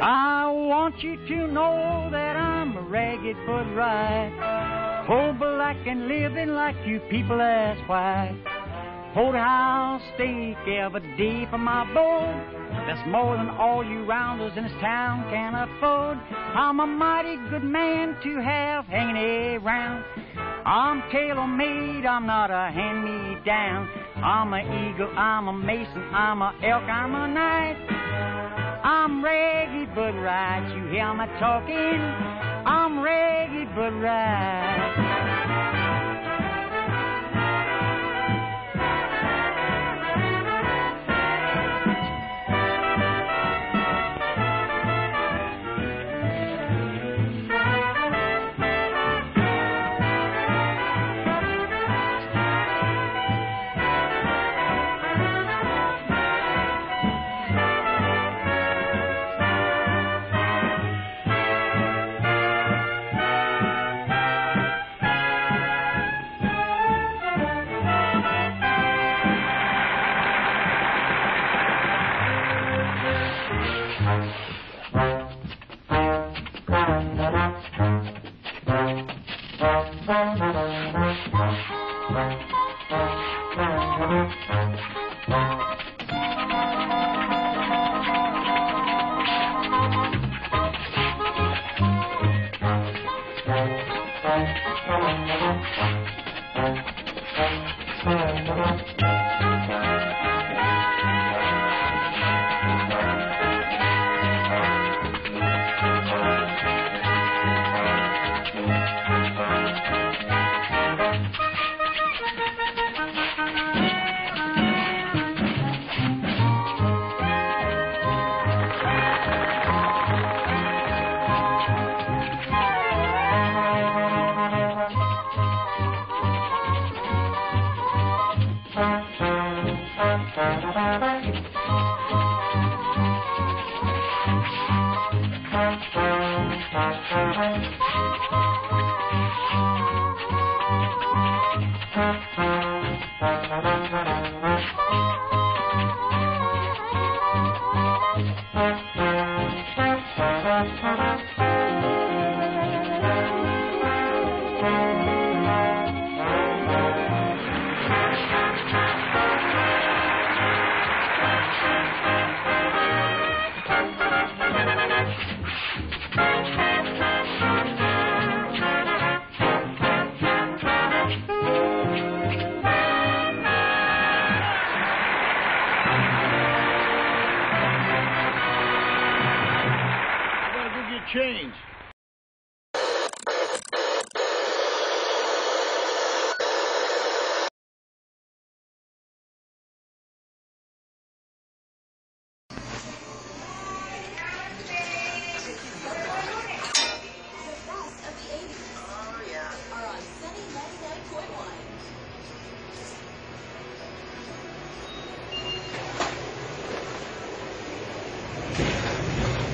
I want you to know that I'm a ragged but right. Whole black and living like you people that's white. Porterhouse steak every day for my board. That's more than all you rounders in this town can afford. I'm a mighty good man to have hanging around. I'm tailor-made, I'm not a hand-me-down. I'm a eagle, I'm a mason, I'm a elk, I'm a knight. I'm ragged but right, you hear me talking? I'm ragged but right. Change.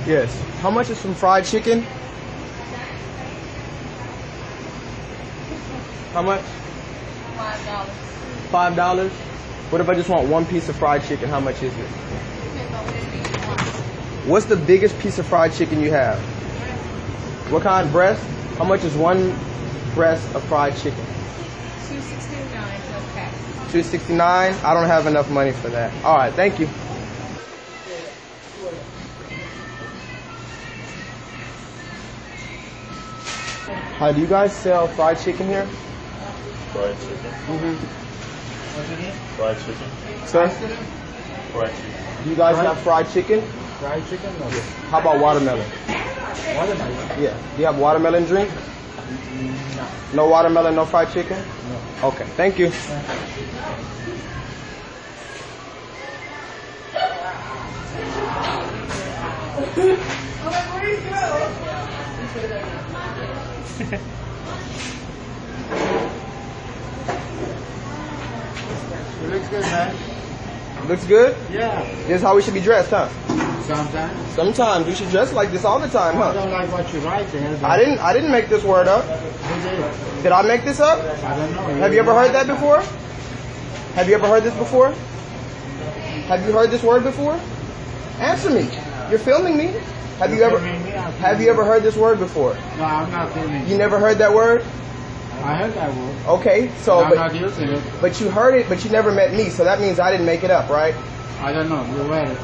Yes. How much is some fried chicken? How much? $5. $5? What if I just want one piece of fried chicken? How much is it? Depends on what you want. What's the biggest piece of fried chicken you have? What kind? Breast? How much is one breast of fried chicken? $2.69 plus tax. $2.69? I don't have enough money for that. All right, thank you. Hi, do you guys sell fried chicken here? Fried chicken. Fried chicken. Sir? Fried chicken. Do you guys have fried chicken? Fried chicken? No. How about watermelon? Watermelon? Yeah. Do you have watermelon drink? No. No watermelon, no fried chicken? No. Okay, thank you. It looks good, man. Looks good? Yeah. This is how we should be dressed, huh? Sometimes. Sometimes we should dress like this all the time, I huh? don't like what you write there. I didn't make this word up. Who did? Did I make this up? I don't know. Have you ever heard that before? Have you ever heard this before? Have you heard this word before? Answer me. You're filming me. Have you ever heard this word before? No, I'm not filming. You never heard that word? I heard that word. Okay, so I'm not using it. but you heard it, but you never met me, so that means I didn't make it up, right? I don't know. You wear it.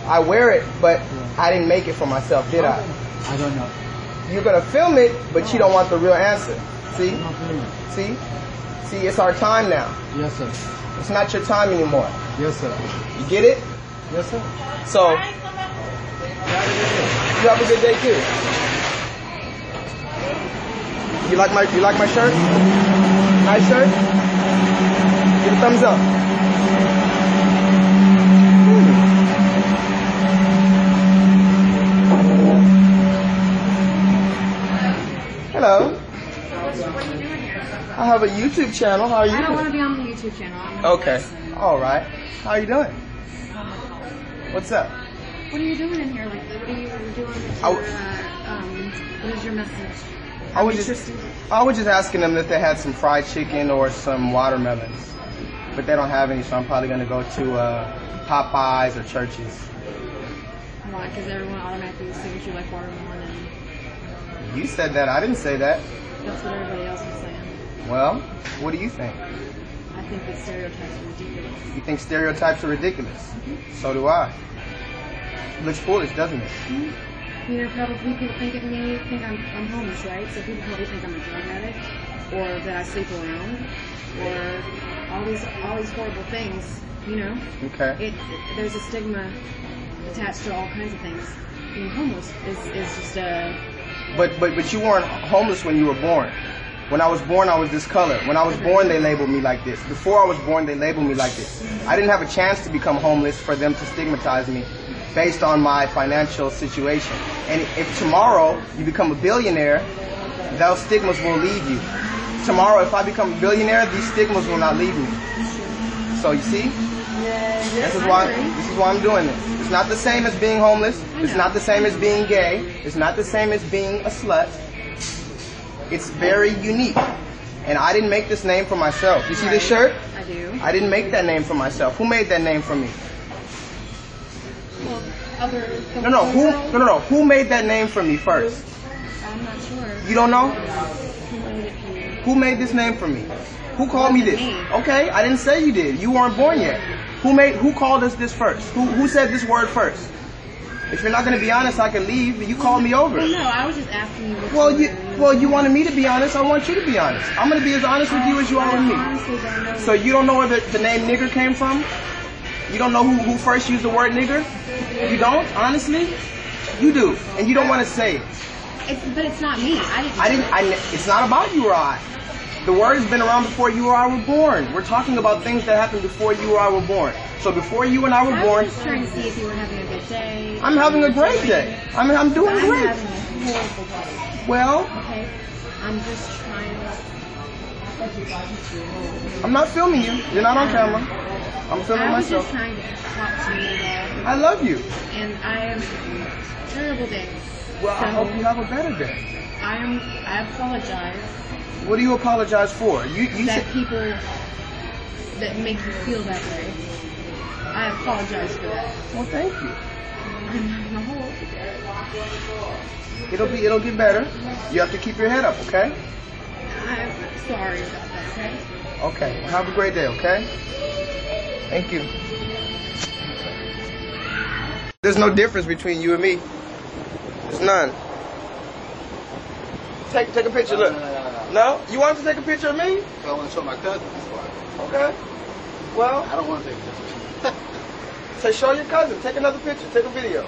I wear it, but I didn't make it for myself, did I? I don't know. You're gonna film it, but you don't want the real answer. See? I'm not filming. See, it's our time now. Yes, sir. It's not your time anymore. Yes, sir. You get it? Yes, sir. So, you have a good day too. You like my shirt? Nice shirt? Give it a thumbs up. Hello. What are you doing here? I have a YouTube channel. How are you I don't doing? want to be on the YouTube channel. I'm a Okay. person. All right. How are you doing? What's up? What are you doing in here? Like, what are you doing with I your, w- what is your message? I was just asking them if they had some fried chicken or some watermelons, but they don't have any, so I'm probably gonna go to Popeyes or Church's. Why? Because everyone automatically assumes you like watermelon, and You said that. I didn't say that. that's what everybody else is saying. Well, what do you think? I think that stereotypes are ridiculous. You think stereotypes are ridiculous? So do I. It looks foolish, doesn't it? You know, probably people think of me, think I'm homeless, right? So people probably think I'm a drug addict, or that I sleep around, or all these horrible things. You know, Okay. there's a stigma attached to all kinds of things. Being homeless is just a But you weren't homeless when you were born. When I was born, I was this color. When I was born, they labeled me like this. Before I was born, they labeled me like this. I didn't have a chance to become homeless for them to stigmatize me based on my financial situation. And if tomorrow you become a billionaire, those stigmas will leave you. Tomorrow, if I become a billionaire, these stigmas will not leave me. So you see, this is why I'm doing this. It's not the same as being homeless. It's not the same as being gay. It's not the same as being a slut. It's very unique. And I didn't make this name for myself. You see this shirt? I do. I didn't make that name for myself. Who made that name for me? Well, other No. Who made that name for me first? I'm not sure. You don't know? Who made it for you? Who made this name for me? Who called me this? Me. Okay, I didn't say you did. You weren't born yet. Who called us this first? Who said this word first? If you're not going to be honest, I can leave. You called me over. Well, no, I was just asking you. Well, you wanted me to be honest. I want you to be honest. I'm going to be as honest with you as you are with me. Honestly, don't know. So you don't know where the name nigger came from? You don't know who first used the word nigger? You don't? Honestly? You do. And you don't want to say it. But it's not me. It's not about you or I. The word has been around before you or I were born. We're talking about things that happened before you or I were born. So before you and I were born, I was just trying to see if you were having a good day. I'm having a great day. I'm doing I'm great. having a horrible day. Well, Okay? I'm just trying to... I'm not filming you. You're not on camera. I'm filming I was myself. just trying to talk to you about... I love you. And I have terrible days. Well, I So, hope you have a better day. I apologize What do you apologize for? You that said, people that make you feel that way. I apologize for that. well, thank you. I'm having a horrible day. It'll get better. You have to keep your head up, okay? I'm sorry about that, okay? Okay. Well, have a great day, okay? Thank you. There's no difference between you and me. There's none. Take a picture. Look. No? You want to take a picture of me? So I want to show my cousin this one. Okay. Well, I don't want to take a picture. say show your cousin. Take another picture. Take a video.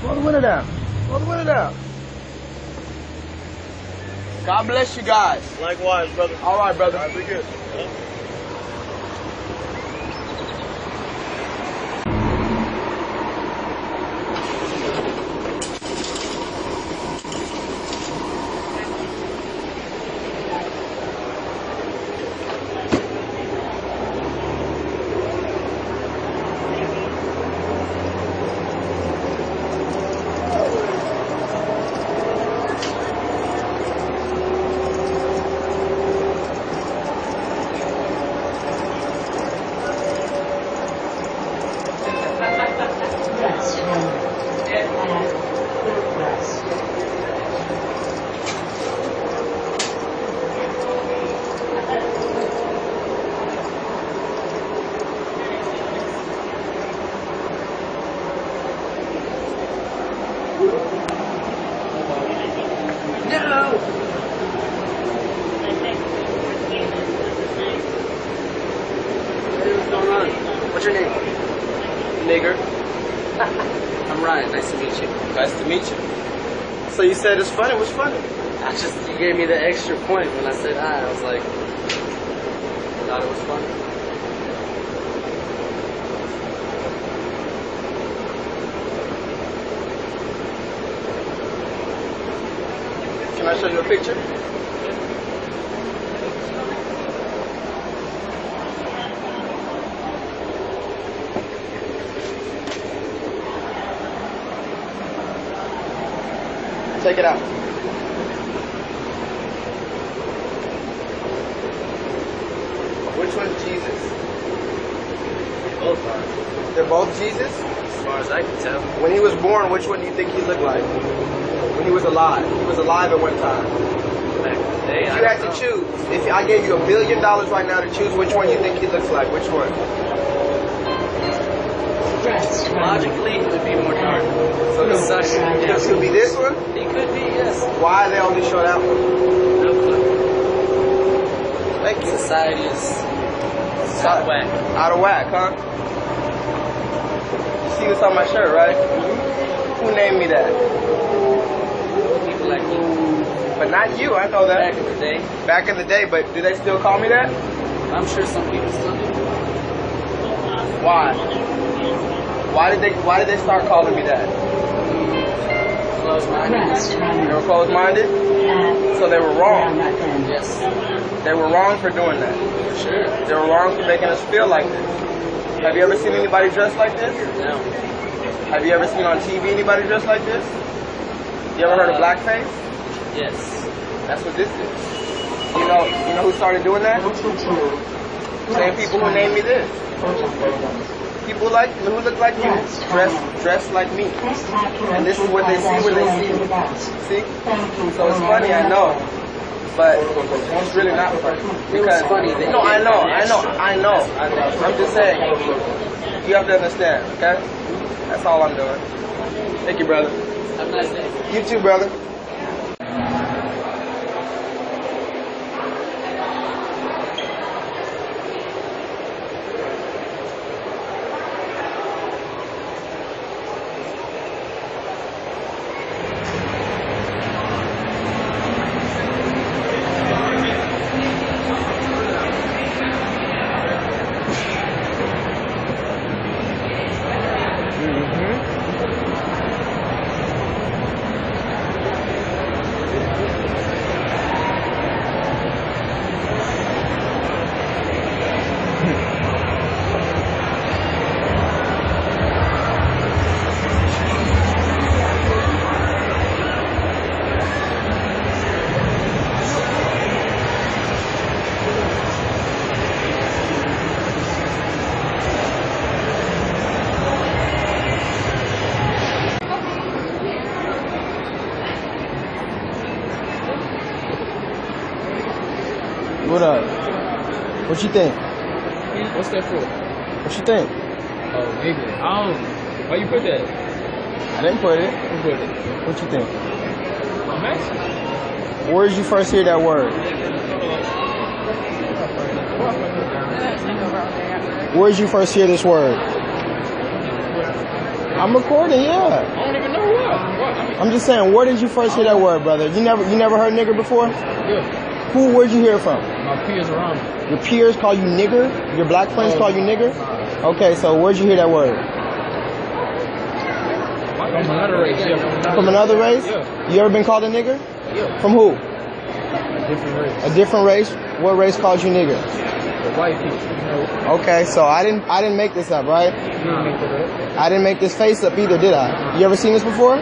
Roll the window down. Roll the window down. God bless you guys. Likewise, brother. All right, brother. All right, be good. What's your name? Nigger. I'm Ryan. Nice to meet you. Nice to meet you. So you said it's funny. What's funny? You gave me the extra point when I said hi. I was like, thought it was funny. Can I show you a picture? Check it out. Which one's Jesus? Both are. They're both Jesus? As far as I can tell. When he was born, which one do you think he looked like? When he was alive. He was alive at one time. Back in the day, If you had to choose, if I gave you $1 billion right now to choose which one you think he looks like, which one? Logically, it would be more dark. So this could be this one? He could be, yes. Why they only show that one? No clue. Thank you. Society is out of whack. Out of whack, huh? You see this on my shirt, right? Who named me that? People like you. But not you, I know that. Back in the day. Back in the day, but do they still call me that? I'm sure some people still do. Why? Why did they start calling me that? Close-minded. They were closed-minded? So they were wrong. Yes. They were wrong for doing that. For sure. They were wrong for making us feel like this. Have you ever seen anybody dressed like this? No. Have you ever seen on TV anybody dressed like this? You ever heard of BlackFace? Yes. That's what this is. You know who started doing that? Same people who named me this. People like who look like you, dressed like me. And this is what they see when they see me. See? So it's funny, I know. But it's really not funny. Because no, I know. I'm just saying. You have to understand, okay? That's all I'm doing. Thank you, brother. Have a nice day. You too, brother. What up? What you think? What's that for? What you think? Oh, nigga. Why you put that? I didn't put it. Who put it? What you think? I'm asking. Where did you first hear that word? Where did you first hear this word? I'm recording, yeah. I don't even know why. I'm just saying, where did you first hear that word, brother? You never heard nigger before? Yeah. Where'd you hear it from? My peers around me. Your peers call you nigger? Your black friends call you nigger? Okay, so where'd you hear that word? From another race, yeah. From another race? Yeah. You ever been called a nigger? Yeah. From who? A different race. A different race? What race calls you nigger? The white people, you know. Okay, so I didn't make this up, right? You didn't make that up. I didn't make this face up either, did I? You ever seen this before?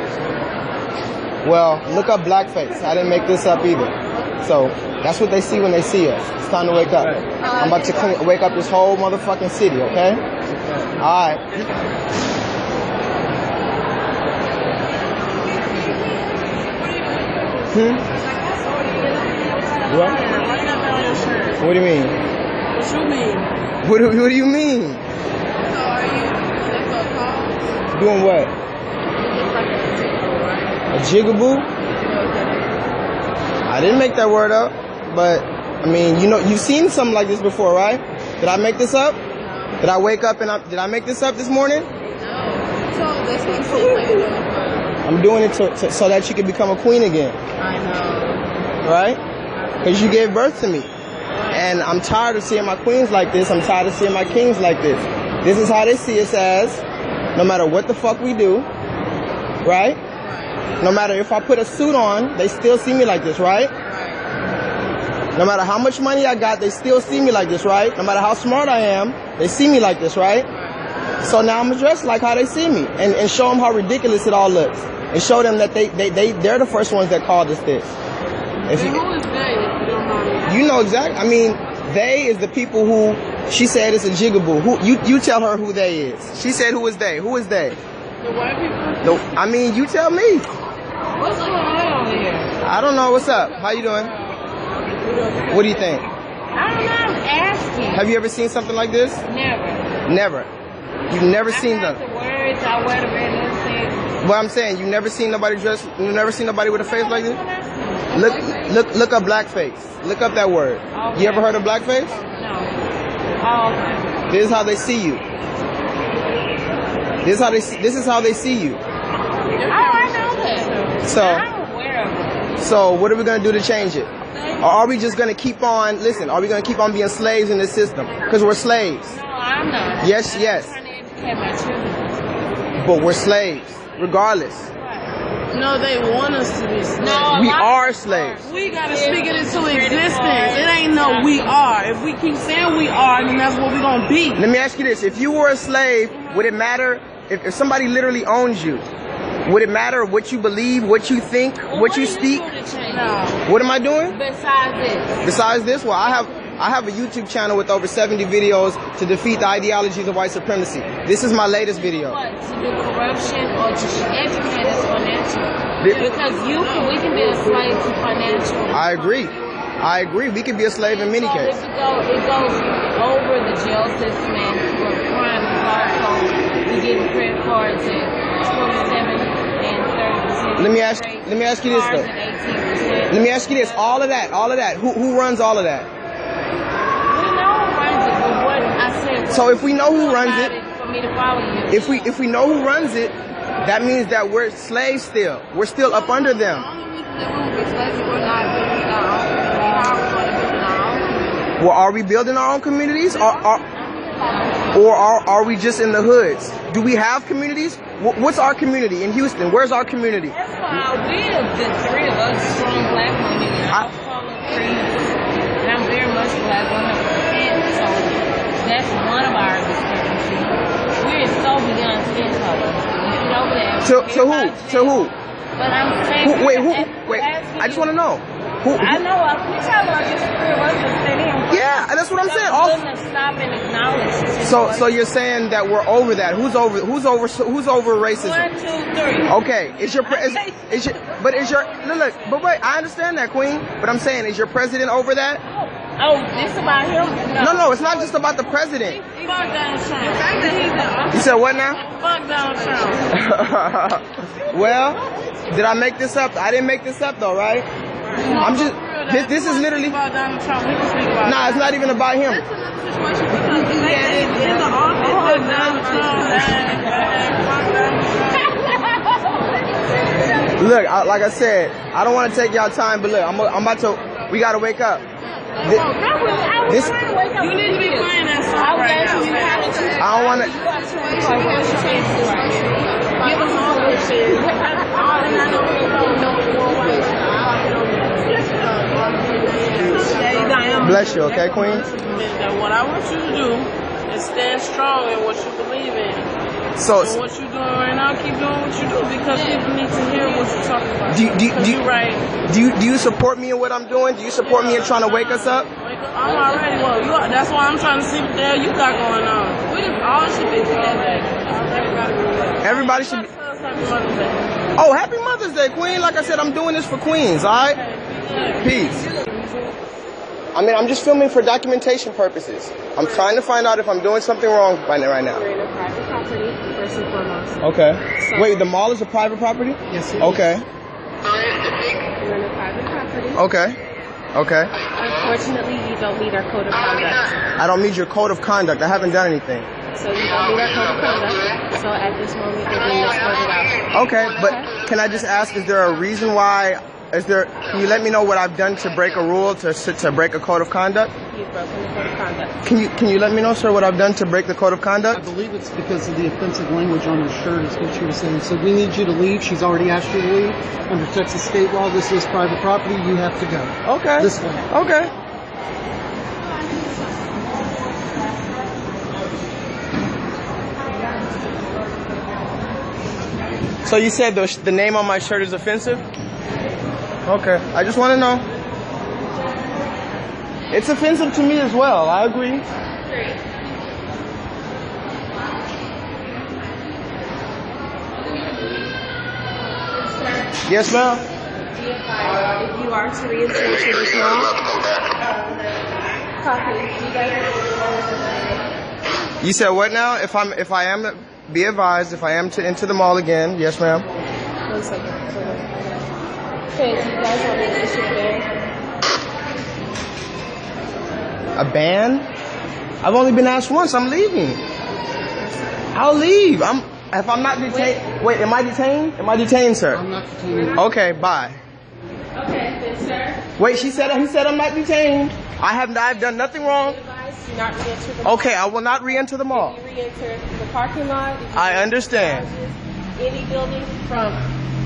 Well, look up BlackFace. I didn't make this up either. So that's what they see when they see us. It's time to wake up. I'm about to wake up this whole motherfucking city, okay? All right. What? What do you mean? What you mean? What do you mean? So are you looking for a call? Doing what? A jigaboo? I didn't make that word up, but I mean, you've seen something like this before, right? Did I make this up? No. Did I wake up and did I make this up this morning? No. So that's what I'm saying. I'm doing it so that you can become a queen again. I know. Right? Because you gave birth to me. And I'm tired of seeing my queens like this. I'm tired of seeing my kings like this. This is how they see us as, no matter what the fuck we do, right? No matter if I put a suit on, they still see me like this, right? No matter how much money I got, they still see me like this, right? No matter how smart I am, they see me like this, right? So now I'm dressed like how they see me, and show them how ridiculous it all looks, and show them that they're the first ones that called us this. If you, who is they? you know exactly. I mean, they is the people who she said is a jigaboo. Who you tell her who they is. She said who is they? Who is they? The white people? I mean, you tell me. What's going on over here? I don't know. What's up? How you doing? What do you think? I don't know. I'm asking. Have you ever seen something like this? Never. Never. You've never seen them. The words, I wear the red lipstick. What I'm saying, you've never seen nobody dressed. You've never seen nobody with a face like this. Look up BlackFace. Look up that word. Okay. You ever heard of BlackFace? No. Oh, okay. This is how they see you. This is how they see you. Oh, I know that. So, I'm aware of it. so what are we gonna do to change it? Or are we just gonna keep on? Listen, are we gonna keep on being slaves in this system? Because we're slaves. No, I'm not. Yes, yes. I'm trying to educate my children. But we're slaves, regardless. No, they want us to be slaves. No, We are slaves. we gotta speak it into existence. It ain't no we are. If we keep saying we are, then that's what we're gonna be. Let me ask you this: if you were a slave, would it matter if somebody literally owns you? Would it matter what you believe, what you think, what you speak? No. What am I doing? Besides this, Well, I have a YouTube channel with over 70 videos to defeat the ideologies of white supremacy. This is my latest video. what? To do corruption or to educate us financially? Because we can be a slave to financial. I agree. We could be a slave in many cases. It goes over the jail system and for crime is also we get credit cards at 27 and 30%. Let me ask you this though. Let me ask you this. All of that. Who runs all of that? We know who runs it, but what I said. So if we know who runs it, for me to follow you. if we know who runs it, that means that we're slaves still. We're still up under them. Well, are we building our own communities, or are we just in the hoods? Do we have communities? What's our community in Houston? Where's our community? That's why we're the three of us strong black women. I'm and I'm very much black 100%. So that's one of our discrepancies. We're so beyond skin color. You know that. To who? But I'm saying. Wait. I just want to know. Who? I know. We talk about just three of us to sit in. Yeah, that's what I'm saying. Stop and acknowledge. So you're saying that we're over that? Who's over racism? 1, 2, 3. Okay, but wait, I understand that, Queen. But I'm saying, is your president over that? Oh, this about him? No, it's not just about the president. Fuck Donald Trump. The fact that he's in You said what now? Fuck Donald Trump. Well, did I make this up? I didn't make this up though, right? I'm just. This is literally. About Donald Trump. We can speak about. Nah, it's not even about him. In the office of Donald Trump. Look, like I said, I don't want to take y'all time, but look, I'm about to. We gotta wake up. You need to be playing that song right now. I don't want to. Give us all this shit. Bless you, okay, Queen? What I want you to do is stand strong in what you believe in. So and what you're doing right now, keep doing what you do because people need to hear what you're talking about. Do you support me in what I'm doing? Do you support me in trying to wake us up? I'm already that's why I'm trying to see what the hell you got going on. We just all should be together. Everybody should be. Oh, happy Mother's Day, Queen. Like I said, I'm doing this for Queens, alright? Peace. I mean, I'm just filming for documentation purposes. I'm trying to find out if I'm doing something wrong right now. We're in a private property, first and foremost. Okay. Wait, the mall is a private property? Yes, it is. Okay. We're in a private property. Okay. Okay. Unfortunately, you don't meet our code of conduct. I don't meet your code of conduct. I haven't done anything. So you don't meet our code of conduct. So at this moment, you're being escorted out. Okay, but can I just ask, is there a reason why? Can you let me know what I've done to break a rule, to break a code of conduct? You've broken the code of conduct. Can you let me know, sir, what I've done to break the code of conduct? I believe it's because of the offensive language on her shirt is what she was saying. So we need you to leave. She's already asked you to leave. Under Texas state law, this is private property. You have to go. Okay. This way. Okay. So you said the name on my shirt is offensive? Okay. I just want to know. It's offensive to me as well. I agree. Yes, ma'am. If you are to re-enter to this mall, You said what now? If I am to be advised, if I am to enter the mall again, yes, ma'am. 1 second. Okay, do you guys want me to issue a ban? A ban? I've only been asked once. I'm leaving. I'll leave. If I'm not detained. Wait, am I detained? Am I detained, sir? I'm not detained. Okay, bye. Okay, then, sir. Wait, he said I'm not detained. I've done nothing wrong. Do not re-enter the mall. Okay, I will not re-enter the mall. If you re-enter the parking lot, I understand. Any building from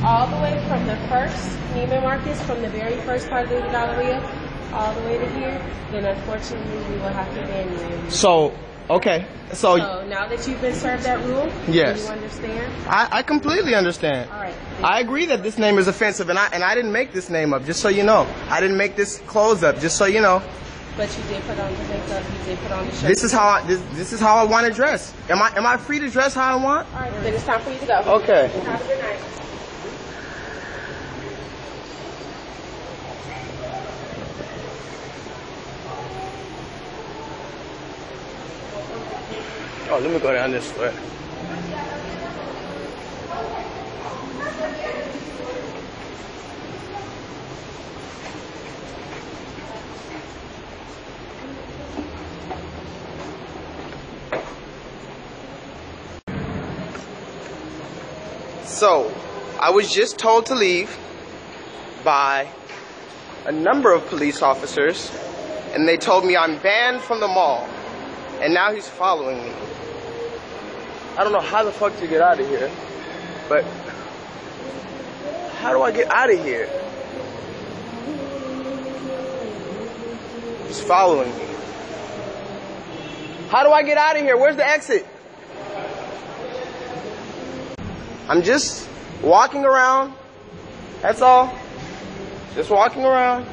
all the way from the first Neiman Marcus, from the very first part of the Galleria, all the way to here, then unfortunately we will have to ban you. So, okay. So now that you've been served that rule, yes. do you understand? I completely understand. All right. I agree that this name is offensive, and I didn't make this name up, just so you know. I didn't make this clothes up, just so you know. But you did put on the makeup, you did put on the shirt. This is how I want to dress. Am I free to dress how I want? All right, then it's time for you to go. Okay. Have a good night. Oh, let me go down this way. So, I was just told to leave by a number of police officers, and they told me I'm banned from the mall, and now he's following me. I don't know how the fuck to get out of here, but how do I get out of here? He's following me. How do I get out of here? Where's the exit? I'm just walking around. That's all. Just walking around.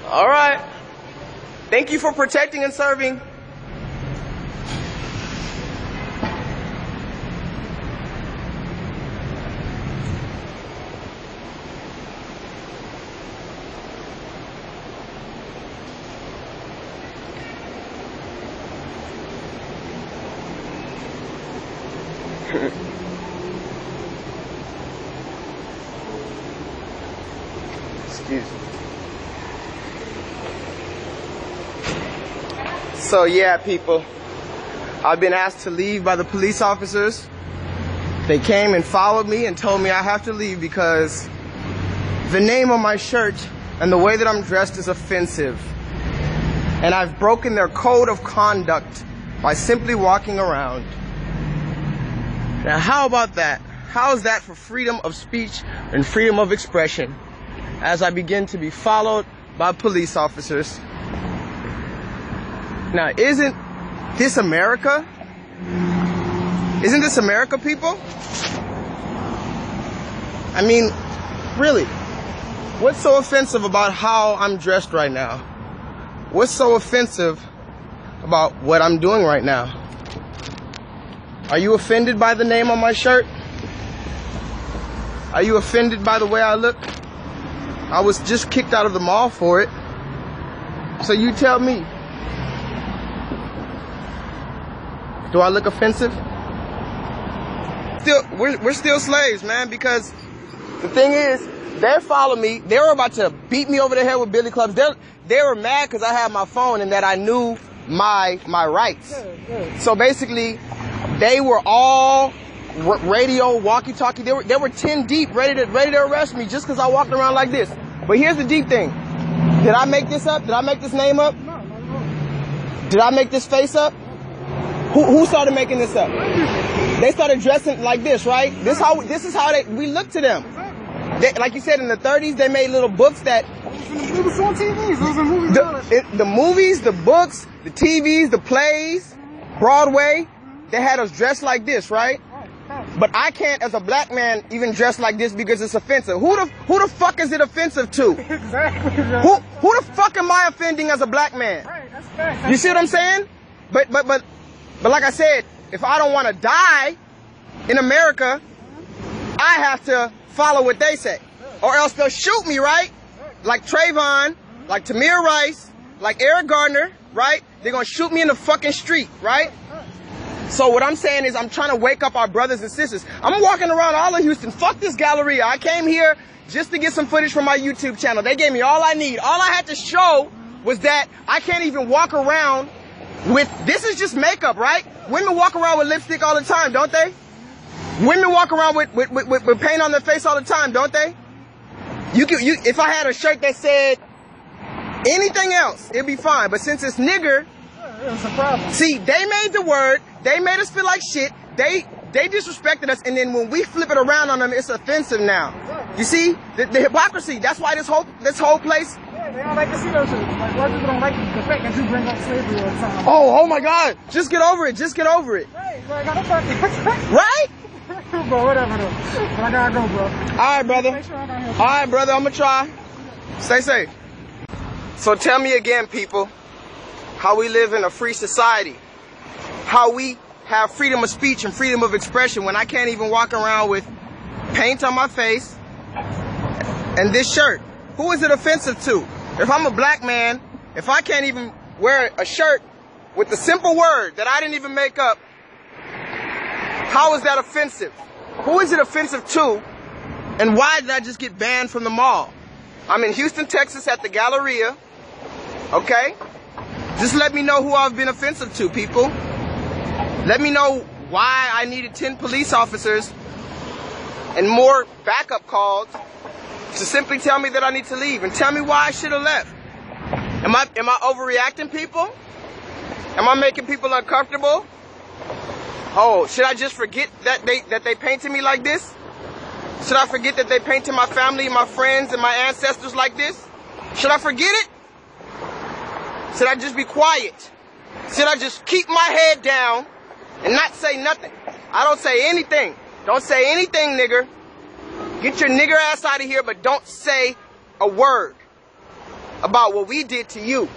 All right. Thank you for protecting and serving. Excuse me. So yeah, people, I've been asked to leave by the police officers. They came and followed me and told me I have to leave because the name on my shirt and the way that I'm dressed is offensive. And I've broken their code of conduct by simply walking around. Now how about that? How is that for freedom of speech and freedom of expression as I begin to be followed by police officers? Now, isn't this America? Isn't this America, people? I mean, really, what's so offensive about how I'm dressed right now? What's so offensive about what I'm doing right now? Are you offended by the name on my shirt? Are you offended by the way I look? I was just kicked out of the mall for it. So you tell me. Do I look offensive? We're still slaves, man, because The thing is, they followed me. They were about to beat me over the head with billy clubs. They were mad because I had my phone and that I knew my rights. So basically, they were all radio, walkie-talkie. They were 10 deep, ready to arrest me just because I walked around like this. But here's the deep thing. Did I make this up? Did I make this name up? Did I make this face up? Who started making this up? They started dressing like this, right? This is how we look to them. Like you said, in the 30s, they made little books that... It was on TVs. It was in movies. The movies, the books, the TVs, the plays, Broadway, they had us dressed like this, right? But I can't, as a black man, even dress like this because it's offensive. Who the fuck is it offensive to? Exactly. Who the fuck am I offending as a black man? Right, that's fact. You see what I'm saying? But like I said, if I don't want to die in America, I have to follow what they say, or else they'll shoot me, right? Like Trayvon, like Tamir Rice, like Eric Gardner, right? They're gonna shoot me in the fucking street, right? So what I'm saying is I'm trying to wake up our brothers and sisters. I'm walking around all of Houston. Fuck this Galleria. I came here just to get some footage from my YouTube channel. They gave me all I need. All I had to show was that I can't even walk around with, this is just makeup, right? Women walk around with lipstick all the time, don't they? Women walk around with paint on their face all the time, don't they? If I had a shirt that said anything else, it'd be fine. But since it's nigger, it's a problem. See, they made the word, they made us feel like shit, they disrespected us, and then when we flip it around on them, it's offensive now. You see, the hypocrisy, that's why this whole place. Yeah, they don't like to see those shit. Like, white people don't like the fact that you bring up slavery all the time. Oh my God, just get over it, just get over it. Right, like, I don't fucking... Right? Bro, whatever though. But I gotta go, bro. Alright, brother. Alright, brother, I'm gonna try. Stay safe. So tell me again, people, how we live in a free society. How we have freedom of speech and freedom of expression when I can't even walk around with paint on my face and this shirt. Who is it offensive to? If I'm a black man, if I can't even wear a shirt with the simple word that I didn't even make up, how is that offensive? Who is it offensive to? And why did I just get banned from the mall? I'm in Houston, Texas at the Galleria. Okay? Just let me know who I've been offensive to, people. Let me know why I needed 10 police officers and more backup calls to simply tell me that I need to leave and tell me why I should have left. Am I overreacting, people? Am I making people uncomfortable? Oh, should I just forget that they painted me like this? Should I forget that they painted my family, my friends, and my ancestors like this? Should I forget it? Should I just be quiet? Should I just keep my head down and not say nothing? I don't say anything. Don't say anything, nigger. Get your nigger ass out of here, but don't say a word about what we did to you.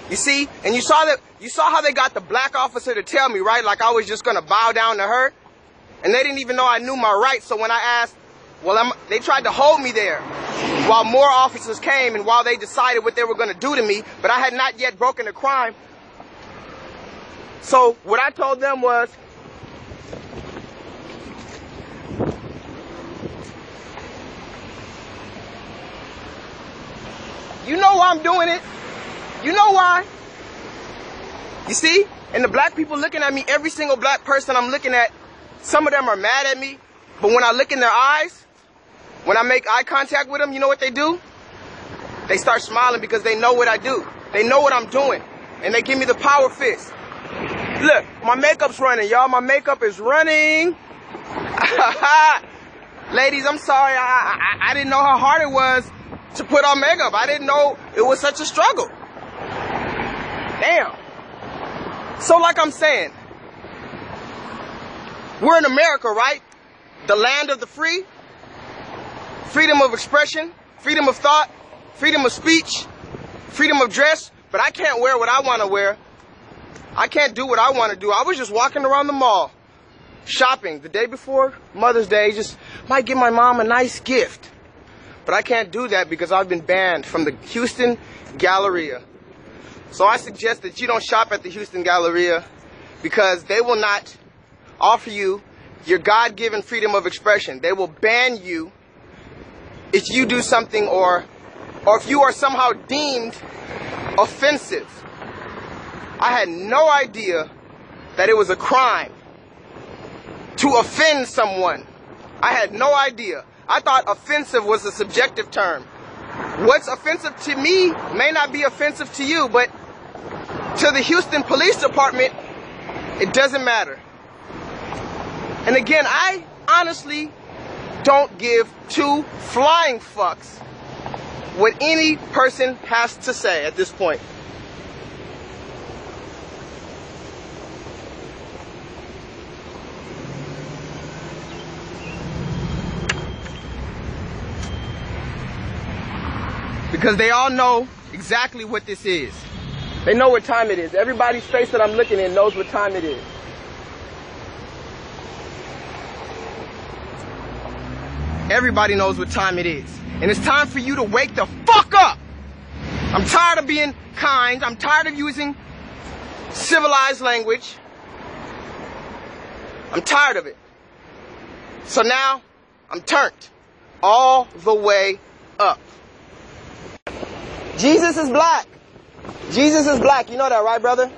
You see? And you saw how they got the black officer to tell me, right? Like I was just gonna bow down to her. And they didn't even know I knew my rights. So when I asked, they tried to hold me there while more officers came and while they decided what they were gonna do to me, but I had not yet broken a crime. So what I told them was, you know why I'm doing it? You know why? You see? And the black people looking at me, every single black person I'm looking at, some of them are mad at me, but when I look in their eyes, when I make eye contact with them, you know what they do? They start smiling because they know what I do. They know what I'm doing. And they give me the power fist. Look, my makeup's running, y'all. My makeup is running. Ladies, I'm sorry. I didn't know how hard it was to put on makeup. I didn't know it was such a struggle. Damn. So like I'm saying, we're in America, right? The land of the free. Freedom of expression, freedom of thought, freedom of speech, freedom of dress, but I can't wear what I want to wear. I can't do what I want to do. I was just walking around the mall, shopping the day before Mother's Day, just might give my mom a nice gift. But I can't do that because I've been banned from the Houston Galleria. So I suggest that you don't shop at the Houston Galleria because they will not offer you your God-given freedom of expression. They will ban you if you do something or if you are somehow deemed offensive. I had no idea that it was a crime to offend someone. I had no idea. I thought offensive was a subjective term. What's offensive to me may not be offensive to you, but to the Houston Police Department, it doesn't matter. And again, I honestly don't give two flying fucks what any person has to say at this point. Because they all know exactly what this is. They know what time it is. Everybody's face that I'm looking in knows what time it is. Everybody knows what time it is. And it's time for you to wake the fuck up. I'm tired of being kind. I'm tired of using civilized language. I'm tired of it. So now, I'm turned all the way up. Jesus is black. Jesus is black. You know that, right, brother?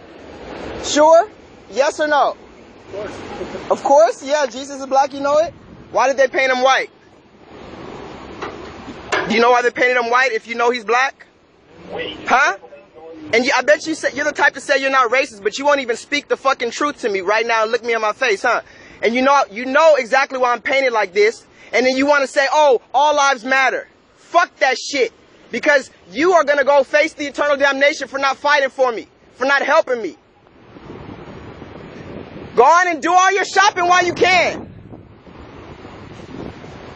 Sure? Yes or no? Of course. Of course? Yeah, Jesus is black. You know it? Why did they paint him white? Do you know why they painted him white if you know he's black? Huh? And I bet you say, you're the type to say you're not racist, but you won't even speak the fucking truth to me right now and look me in my face, huh? And you know exactly why I'm painted like this, and then you want to say, oh, all lives matter. Fuck that shit. Because you are going to go face the eternal damnation for not fighting for me, for not helping me. Go on and do all your shopping while you can.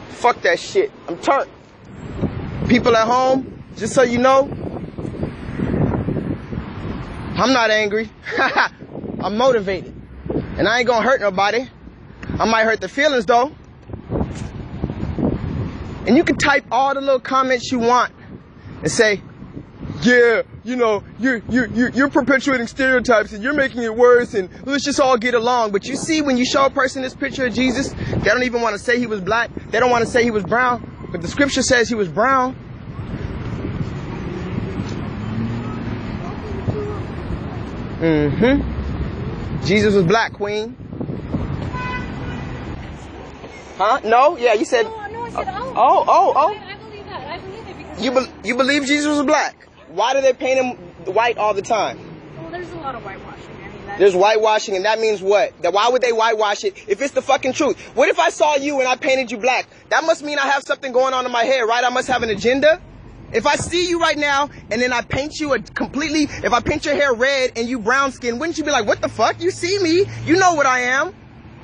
Fuck that shit. I'm turned. People at home, just so you know, I'm not angry. I'm motivated. And I ain't gonna hurt nobody. I might hurt the feelings though. And you can type all the little comments you want and say, yeah, you know, you're perpetuating stereotypes and you're making it worse and let's just all get along. But you see, when you show a person this picture of Jesus, they don't even want to say he was black. They don't want to say he was brown. But the scripture says he was brown. Jesus was black, queen. Huh? No? Yeah, you said... No, I said, oh. I believe that. I believe it because... You believe Jesus was black? Why do they paint him white all the time? Well, there's a lot of whitewashing. I mean, There's whitewashing, and that means what? Why would they whitewash it if it's the fucking truth? What if I saw you and I painted you black? That must mean I have something going on in my head, right? I must have an agenda. If I see you right now and then I paint you if I paint your hair red and you brown skin, wouldn't you be like, what the fuck? You see me. You know what I am.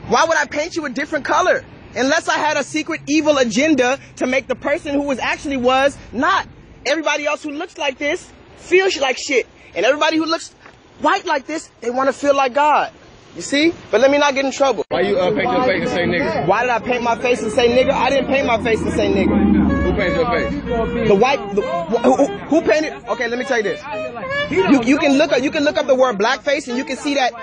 Why would I paint you a different color? Unless I had a secret evil agenda to make the person who was not. Everybody else who looks like this feels like shit. And everybody who looks white like this, they want to feel like God. You see? But let me not get in trouble. Why you paint your face and say nigga? Why did I paint my face and say nigga? I didn't paint my face and say nigga. Who painted your face? The white, who painted? Okay, let me tell you this. You can look up the word BlackFace and you can see that.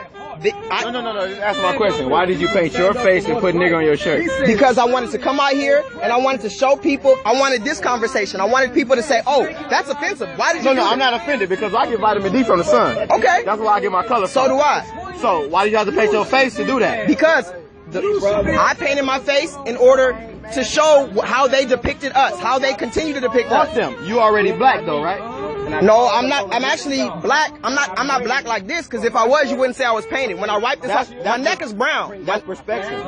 No. Answer my question. Why did you paint your face and put nigga on your shirt? Because I wanted to come out here and I wanted to show people. I wanted this conversation. I wanted people to say, "Oh, that's offensive. Why did you?" No, I'm not offended because I get vitamin D from the sun. Okay, that's why I get my color. So do I. So why did you have to paint your face to do that? Because I painted my face in order to show how they depicted us, how they continue to depict us. Fuck them. You already black though, right? No, I'm not. I'm actually black. I'm not black like this. Because if I was, you wouldn't say I was painted. When I wipe this off, my neck is brown. That's perspective.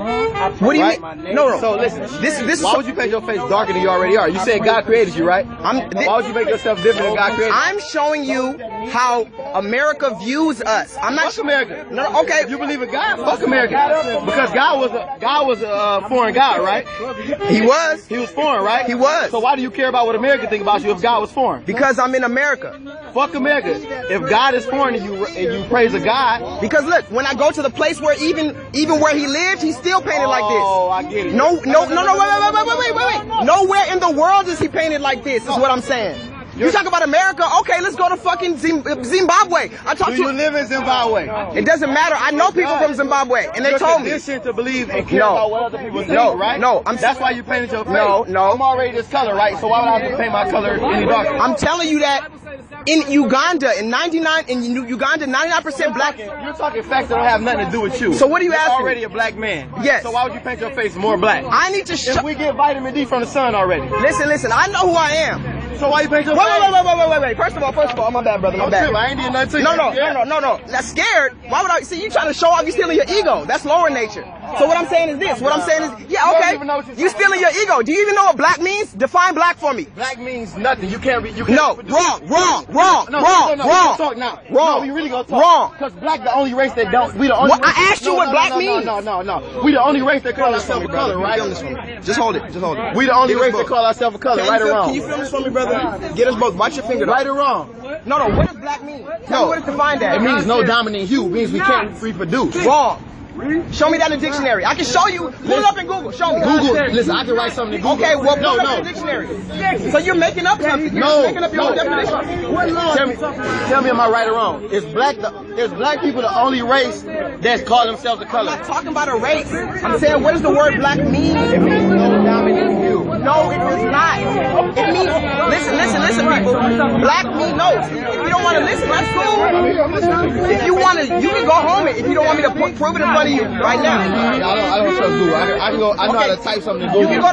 What do you mean? No. So listen. This. Why would you paint your face darker than you already are? You said God created you, right? Why would you make yourself different than God created you? I'm showing you how America views us. I'm not. Fuck America. No. Okay. If you believe in God, fuck America. Because God was a foreign God, right? He was. He was foreign, right? He was. So why do you care about what America think about you if God was foreign? Because I'm in America. Fuck America. If God is foreign and you praise a God. Because look, when I go to the place where even where he lived, he's still painted like this. Oh, I get it. No, wait. Nowhere in the world is he painted like this, is what I'm saying. You talk about America? Okay, let's go to fucking Zimbabwe. Do you live in Zimbabwe? It doesn't matter. I know people from Zimbabwe, and they told me. You're conditioned to believe and care about what other people think, right? No, that's why you painted your face. No. I'm already this color, right? So why would I have to paint my color any darker? I'm telling you that in Uganda, 99% black. You're talking facts that don't have nothing to do with you. So what are you asking? You're already a black man. Yes. So why would you paint your face more black? I need to show. If we get vitamin D from the sun already. Listen. I know who I am. So why you paint your face? Wait. First of all, my bad, brother. My bad. I ain't doing nothing to you. No. That's scared. Why would I? See, you trying to show off? You stealing your ego. That's lower nature. So what I'm saying is this. Yeah, okay. You stealing your ego. Do you even know what black means? Define black for me. Black means nothing. You can't. No, wrong. Talk now. Wrong. No, we really gonna talk. Wrong. Because black the only race that don't. We the only. I asked you what black means. No. We the only race that call ourselves a color, right? Just hold it. We the only race that call ourselves a color, right or wrong? Can you film this for me, brother? Get us both. Watch your finger. Right or wrong? No. What does black mean? Tell me what it's defined as. It means no dominant hue. It means we can't reproduce. Wrong. Show me that in the dictionary. I can show you. Pull it up in Google. Show me. Google. Listen, I can write something in Google. Okay, well, pull it up in the dictionary. So you're making up something. You're making up your own definition. Tell me, am I right or wrong? Is black people the only race that's called themselves a color? I'm not talking about a race. I'm saying, what does the word black mean? It means no dominant hue. No, it does not. It means, listen, people. Black means no. If you don't want to listen, that's cool. If you want to, you can go home. If you don't want me to prove it in front of you right now. I don't trust Google. I can go. I know how to type something in Google. You can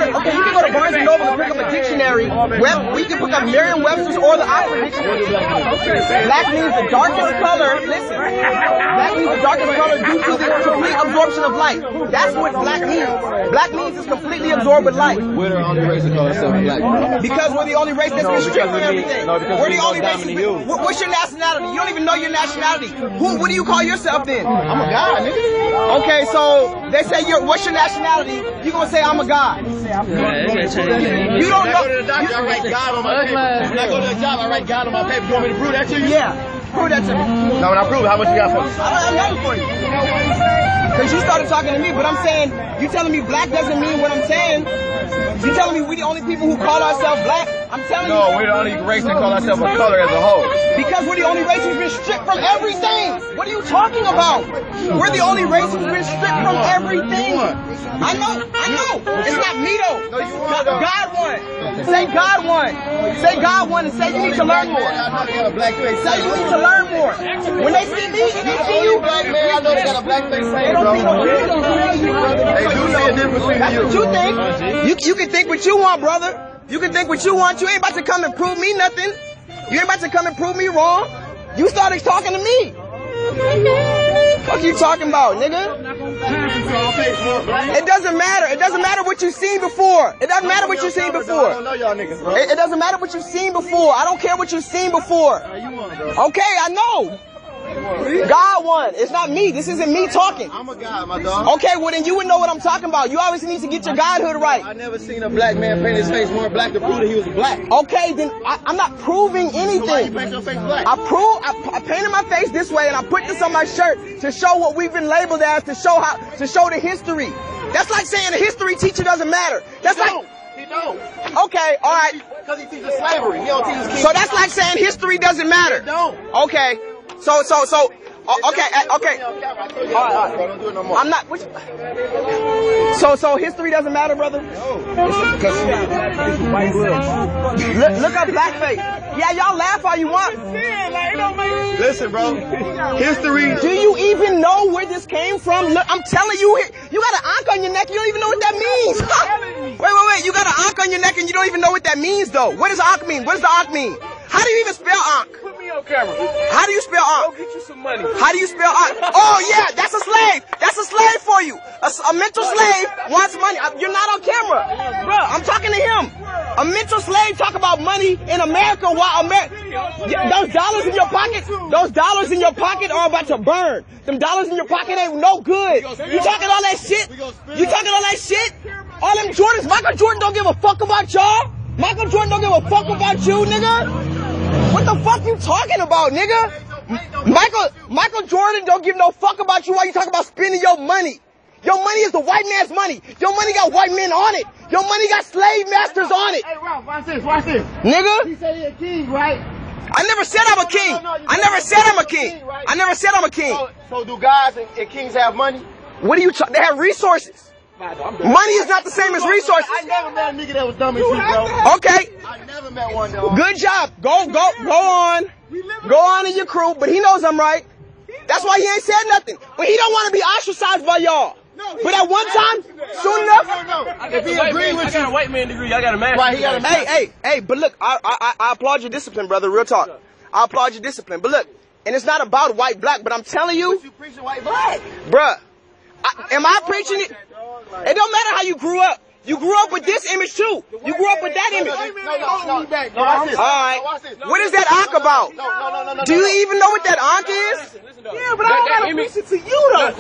go to Barnes and Noble and pick up a dictionary. We can pick up Merriam-Webster's or the Oxford Dictionary. Black means the darkest color. Listen. Black means the darkest color due to the complete absorption of light. That's what black means. Black means it's completely absorbed with light. We're the only race that call ourselves black. Because we're the only race that's been stripped from everything. We're the only race. What's your nationality? You don't even know your nationality. What do you call yourself then? I'm a god, nigga. Okay, so they say what's your nationality? You gonna say I'm a god? You don't know. When I go to the doctor, I write God on my paper. When I go to the job, I write God on my paper. You want me to prove that to you? Yeah, prove that to me. No, when I prove it, how much you got for me? I have nothing for you. Because you started talking to me, but I'm saying, you telling me black doesn't mean what I'm saying. You telling me we the only people who call ourselves black? I'm telling you. No, we're the only race that call ourselves a color as a whole. Because we're the only race who's been stripped from everything. What are you talking about? We're the only race who's been stripped from everything. I know. It's not me though. No, you won. God won. Say God won. Say God won and say you need to learn more. I know they got a black face. Say you need to learn more. When they see me, they see you. Black man, I know they got a black face. They don't see no difference. They do see a difference between That's you. what you think. You can think what you want, brother. You can think what you want. You ain't about to come and prove me nothing. You ain't about to come and prove me wrong. You started talking to me. What you talking about, nigga? It doesn't matter. It doesn't matter what you've seen before. It doesn't matter what you've seen before. I don't know y'all niggas, bro. It doesn't matter what you've seen before. I don't care what you've seen before. Okay, I know. God won. It's not me. This isn't me talking. I'm a god, my dog. Okay, well then you would know what I'm talking about. You obviously need to get your godhood right. I never seen a black man paint his face more black to prove that he was black. Okay, then I'm not proving anything. So why you paint your face black? I painted my face this way and I put this on my shirt to show what we've been labeled as, to show the history. That's like saying a history teacher doesn't matter. That's He don't. Okay, all right. Because he teaches slavery. He don't teach his kids. So that's like saying history doesn't matter. It don't. Okay. So. Okay. All right. Don't do it no more. I'm not. So history doesn't matter, brother. No. Look up BlackFace. Yeah, y'all laugh all you want. Listen, bro. History. Do you even know where this came from? Look, I'm telling you, you got an ankh on your neck. You don't even know what that means. Wait. You got an ankh on your neck and you don't even know what that means, though. What does ankh mean? What does the ankh mean? How do you even spell ankh? Put me on camera. How do you spell ankh? Go get you some money. How do you spell ankh? Oh yeah, that's a slave. That's a slave for you. A mental slave wants money. You're not on camera, bro. I'm talking to him. A mental slave talk about money in America while those dollars in your pocket, are about to burn. Them dollars in your pocket ain't no good. You talking all that shit? All them Jordans. Michael Jordan don't give a fuck about y'all. Michael Jordan don't give a fuck about you, nigga. What the fuck you talking about, nigga? Michael Jordan don't give no fuck about you while you talking about spending your money. Your money is the white man's money. Your money got white men on it. Your money got slave masters on it. Hey, Ralph, watch this, watch this. Nigga. He said he a king, right? I never said I'm a king. I never said I'm a king. I never said I'm a king. So do guys and kings have money? What are you talking? They have resources. Money is not the same as resources. I never met a nigga that was dumb as you, bro. Okay. I never met one, though. Good job. Go on. Go on in your crew, but he knows I'm right. That's why he ain't said nothing. But he don't want to be ostracized by y'all. But at one time, soon enough, if he agree with you, I got a white man degree. I got a master's. right? He got a hey, but look, I applaud your discipline, brother. Real talk. I applaud your discipline. But look, and it's not about white, black, but I'm telling you, you preaching white, black. bruh, am I preaching it? It don't matter how you grew up. You grew up with this image too. You grew up with that image. No, watch this. All right. What is that ankh about? No. Do you even know what that ankh is? Yeah, but I don't gotta preach it to you though.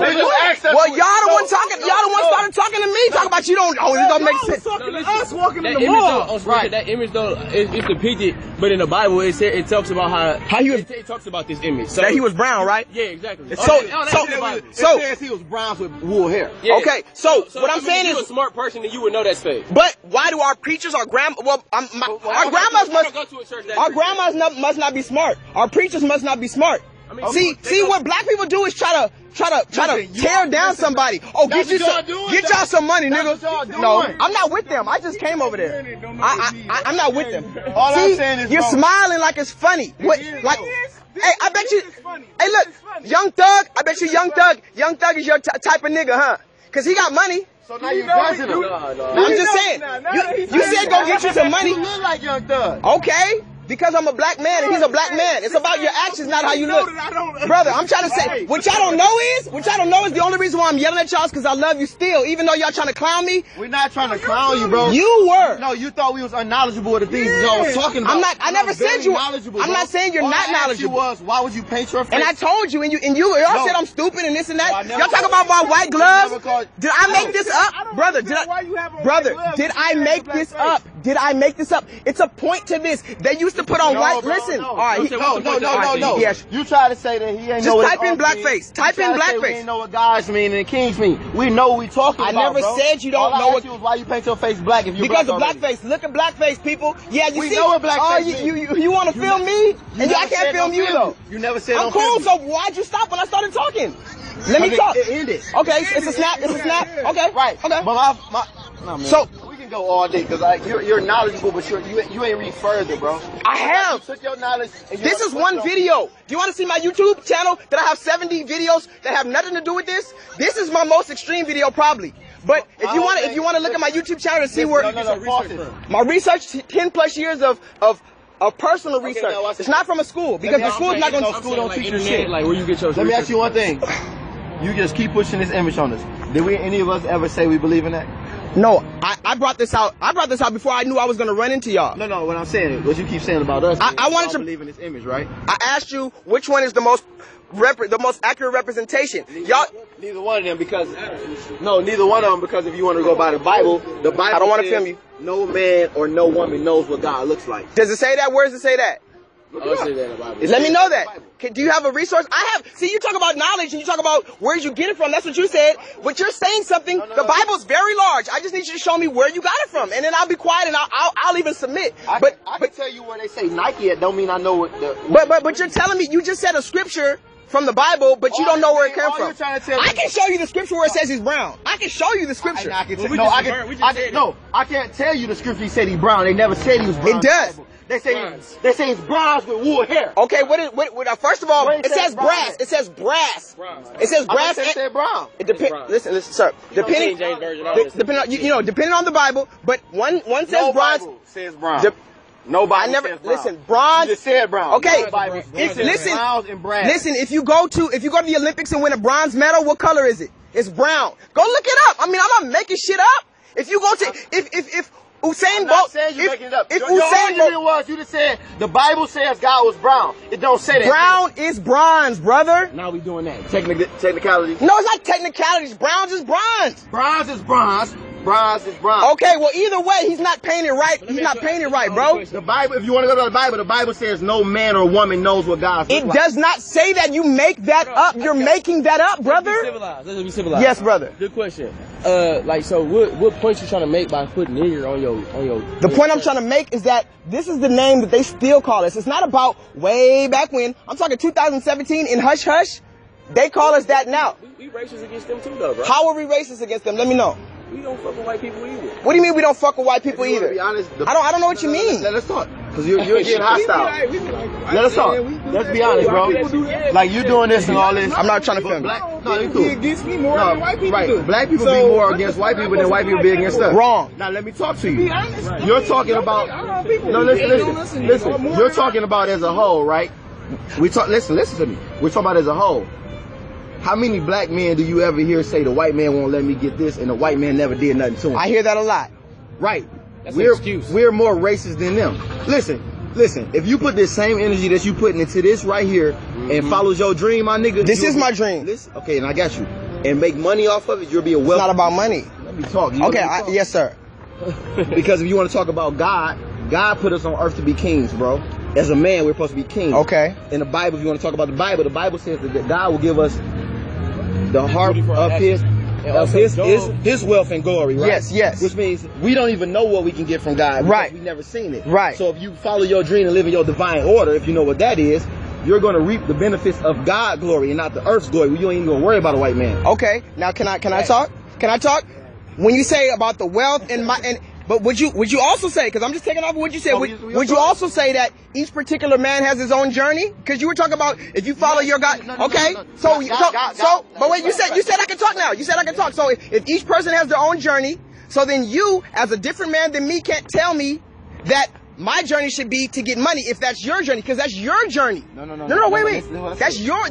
Well, y'all the one talking. Y'all the one started talking to me. Talking about you don't. Oh, it don't make sense. Talking to us walking in That the image, mall. right. That image though, it's depicted, but in the Bible it talks about how he was. It talks about this image. So That he was brown, right? Yeah, exactly. So It says he was brown with wool hair. Yeah. Okay. So what I'm saying if you're a is, smart person, then you would know that's fake. but why do our preachers, our grandmas must not be smart. Our preachers must not be smart. See what black people do is try to tear down somebody. Oh, get y'all some money, nigga. No, I'm not with them. I just came over there. I'm not with them. All I'm See, saying is, you're bro, smiling like it's funny. What, like, hey, I bet you. Hey, look, Young Thug. I bet you Young Thug is your type of nigga, huh? Cause he got money. So now you judging him. I'm just saying. You said go get you some money. You look like Young Thug. Okay. Because I'm a black man and he's a black man. It's about your actions, not how you look. Brother, I'm trying to say, what y'all don't know is the only reason why I'm yelling at y'all is because I love you still, even though y'all trying to clown me. We're not trying to clown you, bro. You were. No, you thought we was unknowledgeable of the things y'all was talking about. I'm not, I never said you. I'm not saying you're not knowledgeable. Why would you paint your face? And I told you, and y'all said I'm stupid and this and that. Y'all talk about my white gloves. Did I make this up? Brother, did I make this up? Did I make this up? It's a point to this. They used to put on white. Listen. All right. No. Yes. You try to say that he ain't just know what type in blackface. Type in blackface. We ain't know what guys mean and kings mean. We know what we talking about. I never said you don't know what. Why you paint your face black if you because of blackface. Look at blackface, people. Yeah, you we see. Know what blackface means. You want to film me? And I can't film you though. You never said. I'm cool. So why'd you stop when I started talking? Let me talk. It ended. Okay, it's a snap. It's a snap. Okay. Right. Okay. But no, man. So we can go all day because you're knowledgeable, but you ain't read further, bro. I have. You took your knowledge. This is one video. Do you want to see my YouTube channel that I have 70 videos that have nothing to do with this? This is my most extreme video probably. But if you want to look at my YouTube channel to see where my research 10 plus years of personal research. It's not from a school because the school's not going to. School don't teach you shit. Like where you get your. Let me ask you one thing. You just keep pushing this image on us. Did any of us ever say we believe in that? No, I brought this out. I brought this out before I knew I was going to run into y'all. No. What I'm saying is, what you keep saying about us. I wanted to believe in this image, right? I asked you which one is the most accurate representation. Y'all. Neither one of them because neither one of them because if you want to go by the Bible I don't want to film you. No man or no woman knows what God looks like. Does it say that? Where does it say that? Say that in the Bible. Let me know that. Do you have a resource? I have. See, you talk about knowledge and you talk about where you get it from. That's what you said. But you're saying something. The Bible's very large. I just need you to show me where you got it from, and then I'll be quiet and I'll even submit. I can tell you where they say Nike at. Don't mean I know what the. But you're telling me you just said a scripture from the Bible, but you don't know where it came from. I can show you the scripture where it says he's brown. I can show you the scripture. I can't tell you the scripture he said he's brown. They never said he was brown. It does. They say he's bronze with wool hair. Okay, first of all, it says brass. It says brass. It says brass. It said brown. It depends. Listen, sir. Depending on the Bible, but one says bronze. Bible says brown. Nobody says brown. Listen, bronze. You just said brown. Okay. Listen. If you go to the Olympics and win a bronze medal, what color is it? It's brown. Go look it up. I mean, I'm not making shit up. If you go to if Usain Bolt, you just said the Bible says God was brown. It don't say that. Brown is bronze, brother. Now we doing that. Technicality. No, it's not technicalities. Bronze is bronze. Bronze is bronze. bronze is bronze. Okay, well either way, he's not painted right. He's not painted right, bro. The Bible, if you want to go to the Bible says no man or woman knows what God's It does not say that. You make that up. You're making that up, brother. Let's be civilized. Yes, brother. Good question. Like, so what point you trying to make by putting nigger on your? The point I'm trying to make is that this is the name that they still call us. It's not about way back when. I'm talking 2017 in Hush Hush. They call us that now. We racist against them too, though, bro. How are we racist against them? Let me know. We don't fuck with white people either. What do you mean we don't fuck with white people either? Be honest, I don't know what you mean. Let us talk, cause you're getting hostile. Let us talk. Let's be honest, bro. Like you doing this and all this. I'm not trying to film. No, you cool. Against me more than white people do. Black people be more against white people than white people be against us. Wrong. Now let me talk to you. You're talking about. No, listen. You're talking about as a whole, right? We talk. Listen to me. We're talking about as a whole. How many black men do you ever hear say the white man won't let me get this and the white man never did nothing to him? I hear that a lot. Right. That's an excuse. We're more racist than them. Listen. If you put this same energy that you putting into this right here and follows your dream, my nigga. This is my dream. Listen, okay, and I got you. And make money off of it, you'll be a wealthy. It's not about money. Let me talk. Okay, yes, sir. Because if you want to talk about God put us on earth to be kings, bro. As a man, we're supposed to be kings. Okay. In the Bible, if you want to talk about the Bible says that God will give us the heart of his wealth and glory, right? Yes. Which means we don't even know what we can get from God. Right. We've never seen it. Right. So if you follow your dream and live in your divine order, if you know what that is, you're going to reap the benefits of God's glory and not the earth's glory. You ain't even going to worry about a white man. Okay. Now, can I talk? Can I talk? When you say about the wealth but would you also say, because I'm just taking off of what you said, would you also say that each particular man has his own journey? Because you were talking about if you follow your God. Okay. But wait, you said I can talk now. You said I can talk. So if each person has their own journey, so then you, as a different man than me, can't tell me that my journey should be to get money if that's your journey, because that's your journey. No, wait. That's your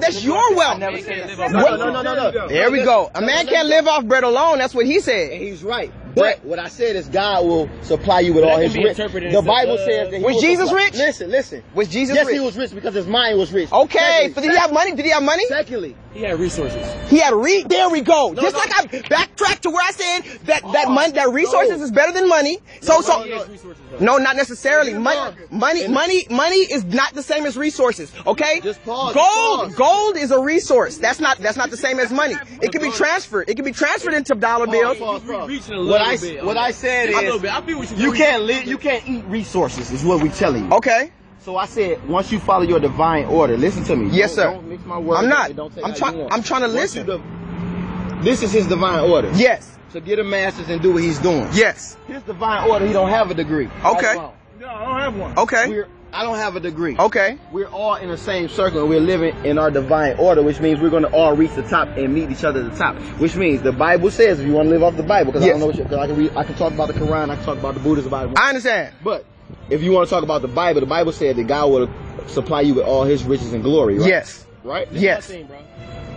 wealth. No. There we go. A man can't live off bread alone. That's what he said. And he's right. But what I said is God will supply you with all his riches. The Bible says that was Jesus rich? Listen. Was Jesus rich? Yes, he was rich because his mind was rich. Okay, but did he have money? Secondly, he had resources. There we go. Just like I backtracked to where I said that resources is better than money. No, not necessarily. Money is not the same as resources. Okay. Just pause. Gold is a resource. That's not the same as money. It can be transferred. It can be transferred into dollar bills. What I said is you can't eat resources is what we telling you. Okay. So I said once you follow your divine order, listen to me. Yes, sir. Don't mix my words. I'm not. I'm trying to listen. This is his divine order. Yes. So get a master's and do what he's doing. Yes. His divine order, he don't have a degree. Okay. No, I don't have one. Okay. I don't have a degree. Okay. We're all in the same circle and we're living in our divine order, which means we're going to all reach the top and meet each other at the top. Which means the Bible says, if you want to live off the Bible, because I don't know because I can talk about the Quran, I can talk about the Buddhist Bible. I understand. But if you want to talk about the Bible said that God will supply you with all his riches and glory, right? Yes. Right? Yes.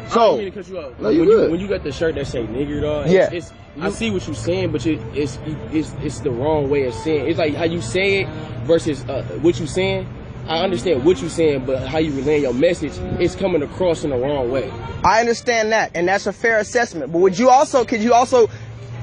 So, when you got the shirt that say nigger, dog, yeah. I see what you're saying, but it's the wrong way of saying. It's like how you say it versus what you saying. I understand what you're saying, but how you relay your message is coming across in the wrong way. I understand that, and that's a fair assessment. But could you also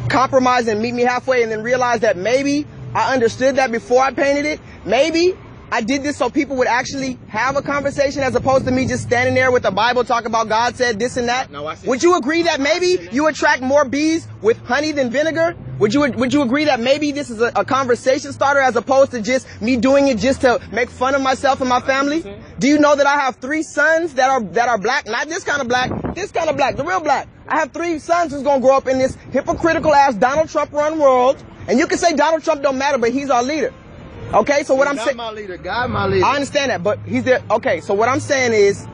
compromise and meet me halfway and then realize that maybe I understood that before I painted it? Maybe I did this so people would actually have a conversation as opposed to me just standing there with the Bible talking about God said this and that. Would you agree that maybe you attract more bees with honey than vinegar? Would you agree that maybe this is a conversation starter as opposed to just me doing it just to make fun of myself and my family? Do you know that I have 3 sons that are black? Not this kind of black, the real black. I have 3 sons who's gonna grow up in this hypocritical ass Donald Trump run world. And you can say Donald Trump don't matter, but he's our leader. Okay, so what I'm saying, God my leader. I understand that, but he's there. Okay, so what I'm saying is,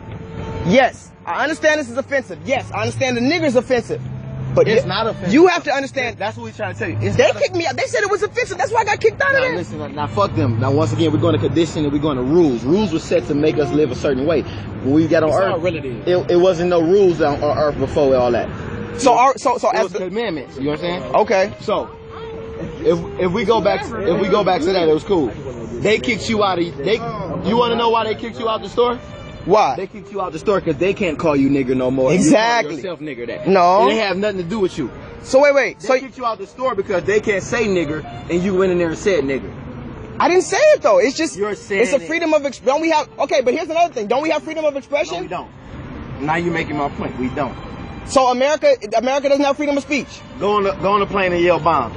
yes, I understand this is offensive. Yes, I understand the nigger's offensive. But it's not offensive. You have to understand. That's what we're trying to tell you. They kicked me out. They said it was offensive. That's why I got kicked out of there. Listen, now fuck them. Now once again, we're going to condition and we're going to rules. Rules were set to make us live a certain way. When we got on earth, it wasn't no rules on earth before all that. So it was commandments. You know what I'm saying? Okay. So if we go back to that, it was cool. They kicked you out of. You want to know why they kicked you out the store? Why? They kicked you out the store because they can't call you nigger no more. Exactly. You call yourself nigger that. No. And they have nothing to do with you. So wait. They kicked you out the store because they can't say nigger, and you went in there and said nigger. I didn't say it though. It's just You're saying it's a freedom of expression. Don't we have? Okay, but here's another thing. Don't we have freedom of expression? No, we don't. Now you're making my point. We don't. So America doesn't have freedom of speech. Go on the plane and yell bomb.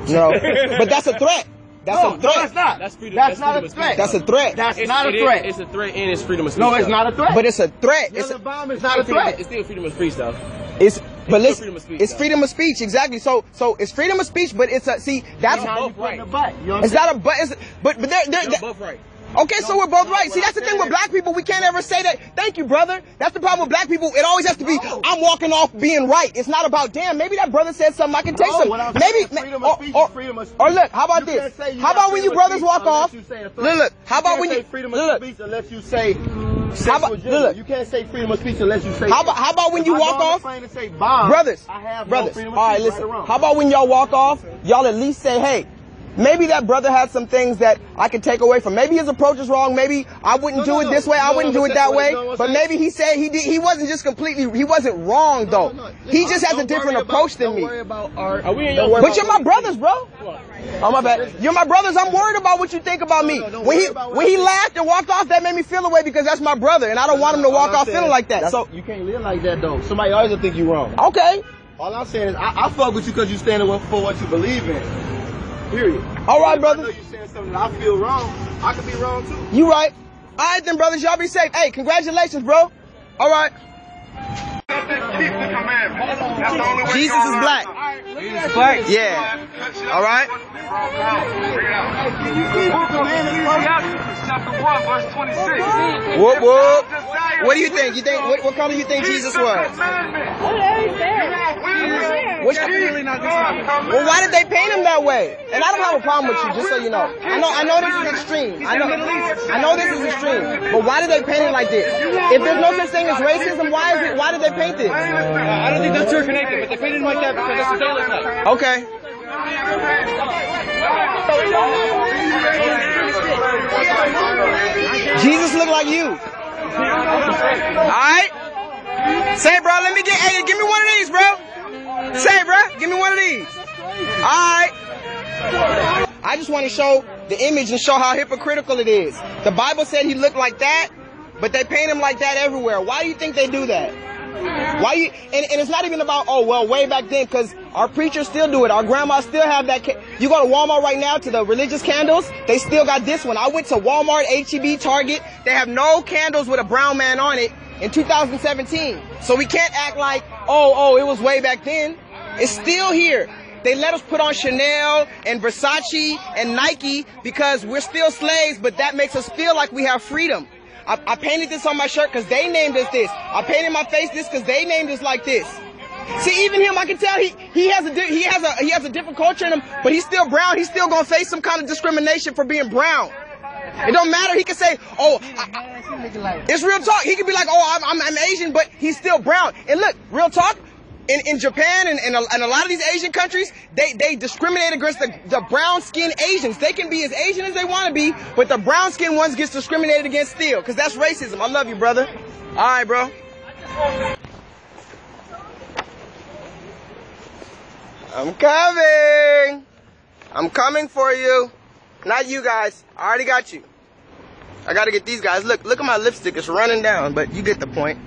No, but that's a threat. That's a threat. No, it's not. That's not a threat. That's a threat. That's not a threat. It's a threat and it's freedom of speech. No, it's not a threat. But it's a threat. It's a bomb. It's not a threat. It's still freedom of speech, though. It's freedom of speech, it's freedom of speech, exactly. So it's freedom of speech, but it's a that's both right. It's not a but. But they're both right. Okay, so we're both right. See, that's the thing with black people. We can't ever say that. Thank you, brother. That's the problem with black people. It always has to be, I'm walking off being right. It's not about, damn, maybe that brother said something. I can take some. Maybe, or look, how about this? How about when you brothers walk off? Look, how about when you, freedom of speech unless you say, you can't say freedom of speech unless you say. How about when you walk off? Brothers, all right, listen. How about when y'all walk off, y'all at least say, hey, maybe that brother has some things that I can take away from. Maybe his approach is wrong. Maybe I wouldn't do it this way. I wouldn't do it that way. But maybe he said he wasn't just completely, he wasn't wrong though. He just has a different approach than me. But you're my brothers, bro. Oh, my bad. You're my brothers. I'm worried about what you think about me. When he laughed and walked off, that made me feel away because that's my brother, and I don't want him to walk off feeling like that. So you can't live like that though. Somebody always will think you're wrong. Okay. All I'm saying is I fuck with you because you standing for what you believe in. Period. All right, brother. I know you saying something that I feel wrong. I could be wrong too. You right. All right then, brothers. Y'all be safe. Hey, congratulations, bro. All right. Jesus is black. Jesus is black? Yeah. All right. Chapter 1, verse 26. Whoop, whoop. What do you think? What color do you think Jesus was? Well, why did they paint him that way? And I don't have a problem with you, just so you know. I know this is extreme. I know this is extreme. But why did they paint it like this? If there's no such thing as racism, why did they paint this? I don't think those two are connected, but they painted him like that because that's what they look like. Okay. Jesus looked like you. Alright? Say, bro, hey, give me one of these, bro. Say, bro, give me one of these. Alright. I just want to show the image and show how hypocritical it is. The Bible said he looked like that, but they paint him like that everywhere. Why do you think they do that? Why you? And it's not even about, oh, well, way back then, because our preachers still do it. Our grandmas still have that. You go to Walmart right now to the religious candles, they still got this one. I went to Walmart, H-E-B, Target. They have no candles with a brown man on it in 2017. So we can't act like, oh, it was way back then. It's still here. They let us put on Chanel and Versace and Nike because we're still slaves, but that makes us feel like we have freedom. I painted this on my shirt because they named us this. I painted my face this because they named us like this. See, even him, I can tell he has a different culture in him, but he's still brown. He's still gonna face some kind of discrimination for being brown. It don't matter. He can say, oh, it's real talk. He can be like, oh, I'm Asian, but he's still brown. And look, real talk. In Japan and a lot of these Asian countries, they discriminate against the brown-skinned Asians. They can be as Asian as they want to be, but the brown-skinned ones gets discriminated against still, because that's racism. I love you, brother. All right, bro. I'm coming. I'm coming for you. Not you guys. I already got you. I got to get these guys. Look at my lipstick. It's running down, but you get the point.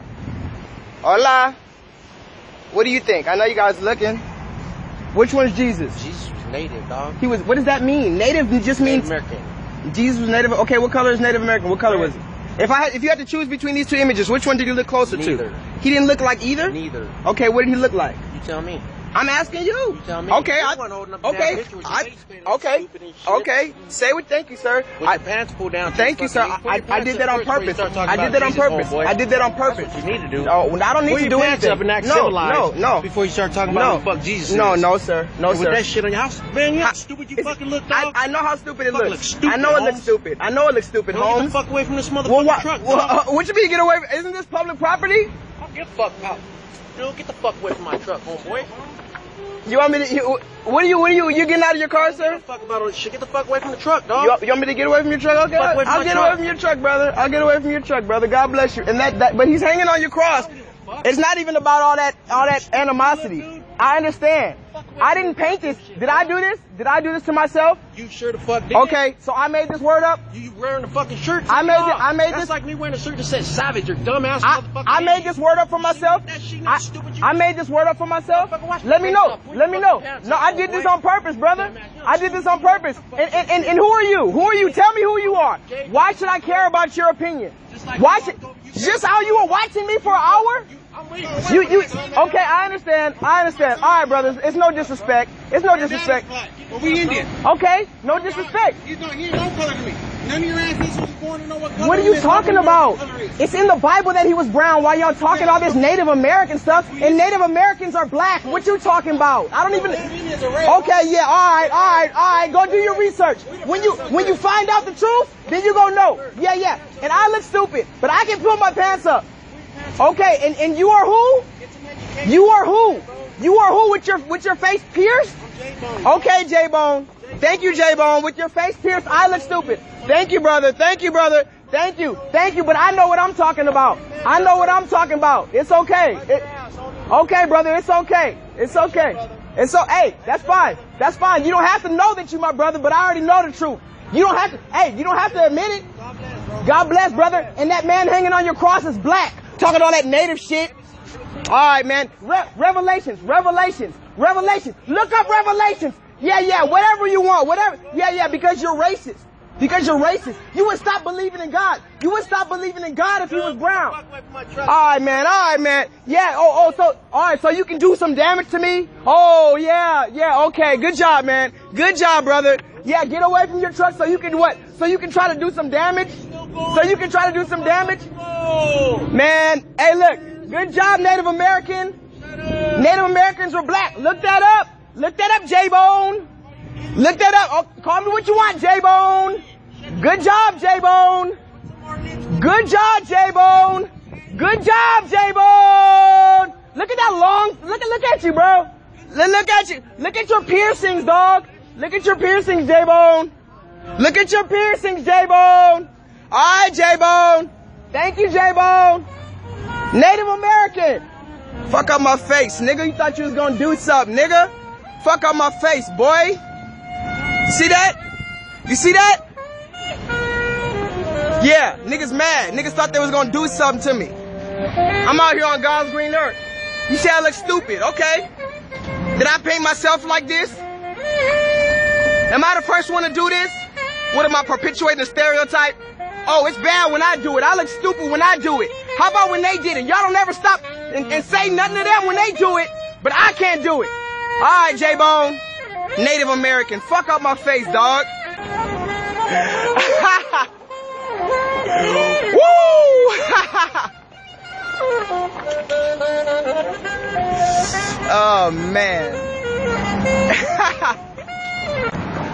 Hola. What do you think? I know you guys looking. Which one's Jesus? Jesus was native, dog. He was. What does that mean? Native just means Native American. Jesus was Native. Okay, what color is Native American? What color was he? If you had to choose between these two images, which one did he look closer to? He didn't look like either? Neither. Okay, what did he look like? You tell me. I'm asking you. You tell me. Okay, okay. Thank you, sir. With your pants pulled down. Thank you, sir. I did that on purpose. I did that on purpose. I did that on purpose. That's what you need to do. Oh, I don't need to do anything. Up and act civilized no. Before you start talking about what the fuck Jesus is. No, sir. No, and sir. With that shit on your house, man, you know how stupid you fucking look, dog. I know how stupid it looks. Stupid, I know it looks stupid. I know it looks stupid, Holmes. Get the fuck away from this motherfucking truck, dog. What you mean get away? Isn't this public property? Get the fuck out. Dude, get the fuck away from my truck, homeboy. You want me to? What are you getting out of your car, sir? Fuck about all this shit. Get the fuck away from the truck, dog. You want me to get away from your truck? Okay, I'll get away from your truck, brother. I'll get away from your truck, brother. God bless you. And but he's hanging on your cross. It's not even about all that animosity. I understand. I didn't paint this. Did I do this? Did I do this to myself? You sure the fuck did. Okay, so I made this word up. You wearing the fucking shirt? I made this. That's like me wearing a shirt that says savage or dumbass motherfucker. I made this word up for myself. I made this word up for myself. Let me know. Let me know. No, I did this on purpose, brother. I did this on purpose. And who are you? Who are you? Tell me who you are. Why should I care about your opinion? Why should? Just how you were watching me for an hour? Okay, I understand. All right, brothers, it's no disrespect. It's no disrespect. Well, we Indian. Okay, no disrespect. He ain't no color to me. None of your ass was born to know what color. What are you talking about? It's in the Bible that he was brown. Why y'all talking all this Native American stuff? And Native Americans are black. What you talking about? I don't even. Okay, yeah, all right. Go do your research. When you find out the truth, then you gonna know. Yeah. And I look stupid, but I can pull my pants up. Okay, and you are who? You are who? You are who with your face pierced? Okay, J-Bone. Thank you, J-Bone. With your face pierced, I look stupid. Thank you, brother. Thank you. But I know what I'm talking about. It's okay. Okay, brother. It's okay. And so, hey, that's fine. You don't have to know that you my brother, but I already know the truth. You don't have to admit it. God bless, brother. And that man hanging on your cross is black. Talking all that native shit. All right, man. Revelations. Look up Revelations. Yeah. Whatever you want. Whatever. Yeah. Because you're racist. You would stop believing in God. If he was brown. All right, man. Yeah. So you can do some damage to me? Oh, yeah. Okay. Good job, man. Good job, brother. Yeah. Get away from your truck so you can what? So you can try to do some damage? Man, hey, look. Good job, Native American. Native Americans were black. Look that up, J-Bone. Look that up. Oh, call me what you want, J-Bone. Good job, J-Bone. Look at that long. Look at you, bro. Look at you. Look at your piercings, dog. Look at your piercings, J-Bone. All right, J-Bone. Thank you, J-Bone. Native American. Fuck up my face, nigga. You thought you was gonna do something, nigga. Fuck up my face, boy. See that? You see that? Yeah, niggas mad. Niggas thought they was gonna do something to me. I'm out here on God's green earth. You say I look stupid, okay? Did I paint myself like this? Am I the first one to do this? What am I perpetuating a stereotype? Oh, it's bad when I do it. I look stupid when I do it. How about when they did it? Y'all don't ever stop and say nothing to them when they do it, but I can't do it. All right, J-Bone. Native American. Fuck up my face, dog. Woo! Oh, man.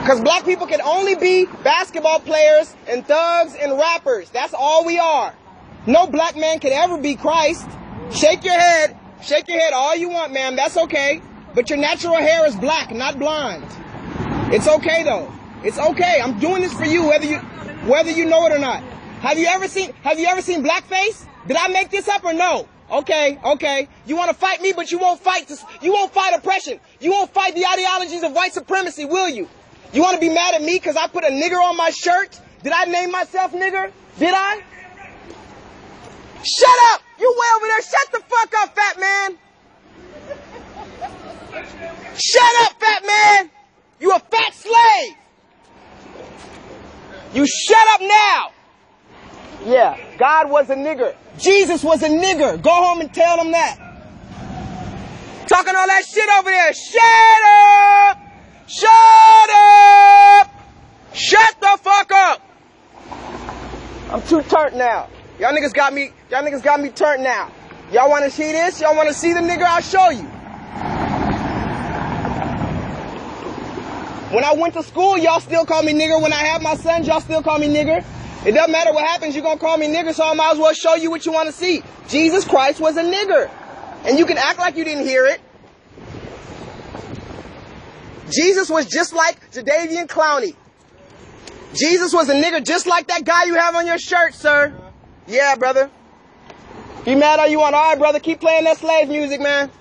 Because black people can only be basketball players and thugs and rappers. That's all we are. No black man could ever be Christ. Shake your head all you want, ma'am. That's okay. But your natural hair is black, not blonde. It's okay, though. It's okay. I'm doing this for you, whether you know it or not. Have you ever seen BlackFace? Did I make this up or no? Okay. You want to fight me, but you won't fight oppression. You won't fight the ideologies of white supremacy, will you? You want to be mad at me because I put a nigger on my shirt? Did I name myself nigger? Did I? Shut up! You way over there. Shut the fuck up, fat man. Shut up, fat man. You a fat slave. You shut up now. Yeah, God was a nigger. Jesus was a nigger. Go home and tell them that. Talking all that shit over there. Shut up. Shut up! Shut the fuck up! I'm too turned now. Y'all niggas got me turned now. Y'all wanna see this? Y'all wanna see the nigga? I'll show you. When I went to school, y'all still call me nigger. When I have my sons, y'all still call me nigger. It doesn't matter what happens, you're gonna call me nigger, so I might as well show you what you wanna see. Jesus Christ was a nigger. And you can act like you didn't hear it. Jesus was just like Jadeveon Clowney. Jesus was a nigger just like that guy you have on your shirt, sir. Yeah, brother. You mad all you want? All right, brother, keep playing that slave music, man.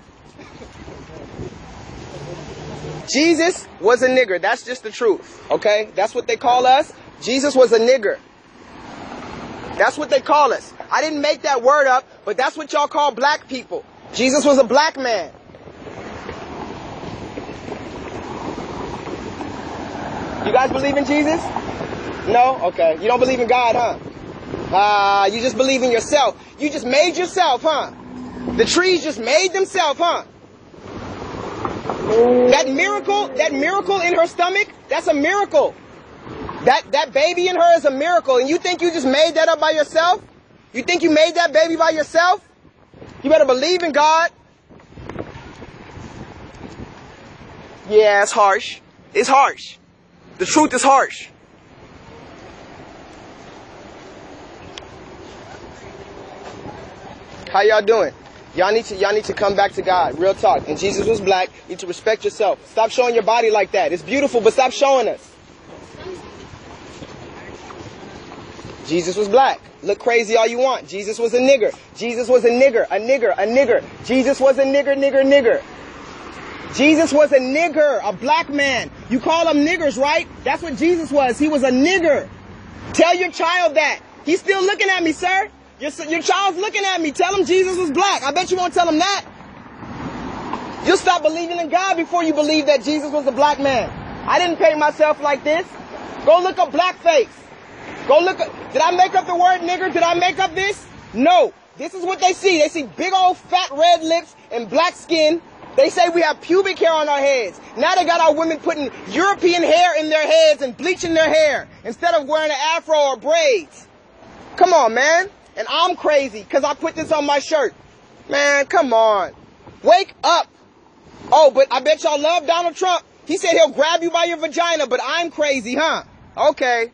Jesus was a nigger. That's just the truth, okay? That's what they call us. Jesus was a nigger. That's what they call us. I didn't make that word up, but that's what y'all call black people. Jesus was a black man. You guys believe in Jesus? No? Okay. You don't believe in God, huh? You just believe in yourself. You just made yourself, huh? The trees just made themselves, huh? That miracle in her stomach, that's a miracle. That baby in her is a miracle. And you think you just made that up by yourself? You think you made that baby by yourself? You better believe in God. Yeah, it's harsh. It's harsh. The truth is harsh. How y'all doing? Y'all need to come back to God. Real talk. And Jesus was black. You need to respect yourself. Stop showing your body like that. It's beautiful, but stop showing us. Jesus was black. Look crazy all you want. Jesus was a nigger. Jesus was a nigger. A nigger. A nigger. Jesus was a nigger, nigger, nigger. Jesus was a nigger. A black man. You call them niggers, right? That's what Jesus was. He was a nigger. Tell your child that. He's still looking at me, sir. Your child's looking at me. Tell him Jesus was black. I bet you won't tell him that. You'll stop believing in God before you believe that Jesus was a black man. I didn't paint myself like this. Go look up BlackFace. Go look up. Did I make up the word nigger? Did I make up this? No. This is what they see. They see big old fat red lips and black skin. They say we have pubic hair on our heads. Now they got our women putting European hair in their heads and bleaching their hair instead of wearing an afro or braids. Come on, man. And I'm crazy because I put this on my shirt. Man, come on. Wake up. Oh, but I bet y'all love Donald Trump. He said he'll grab you by your vagina, but I'm crazy, huh? Okay.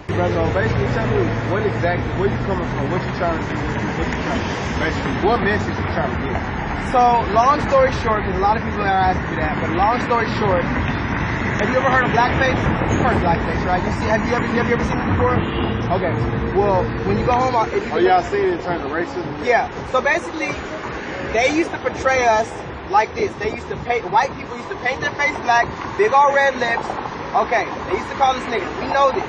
Brother, basically tell me what exactly, where you coming from, what you trying to do, basically, what message you trying to get? So, long story short, because a lot of people are asking me that, but long story short, have you ever heard of BlackFace? You've heard of BlackFace, right? Have you ever seen it before? Okay. Well, when you go home, y'all seen it in terms of racism? Yeah. So basically, they used to portray us like this. They used to paint, white people used to paint their face black, big old red lips. Okay. They used to call us niggas. We know this.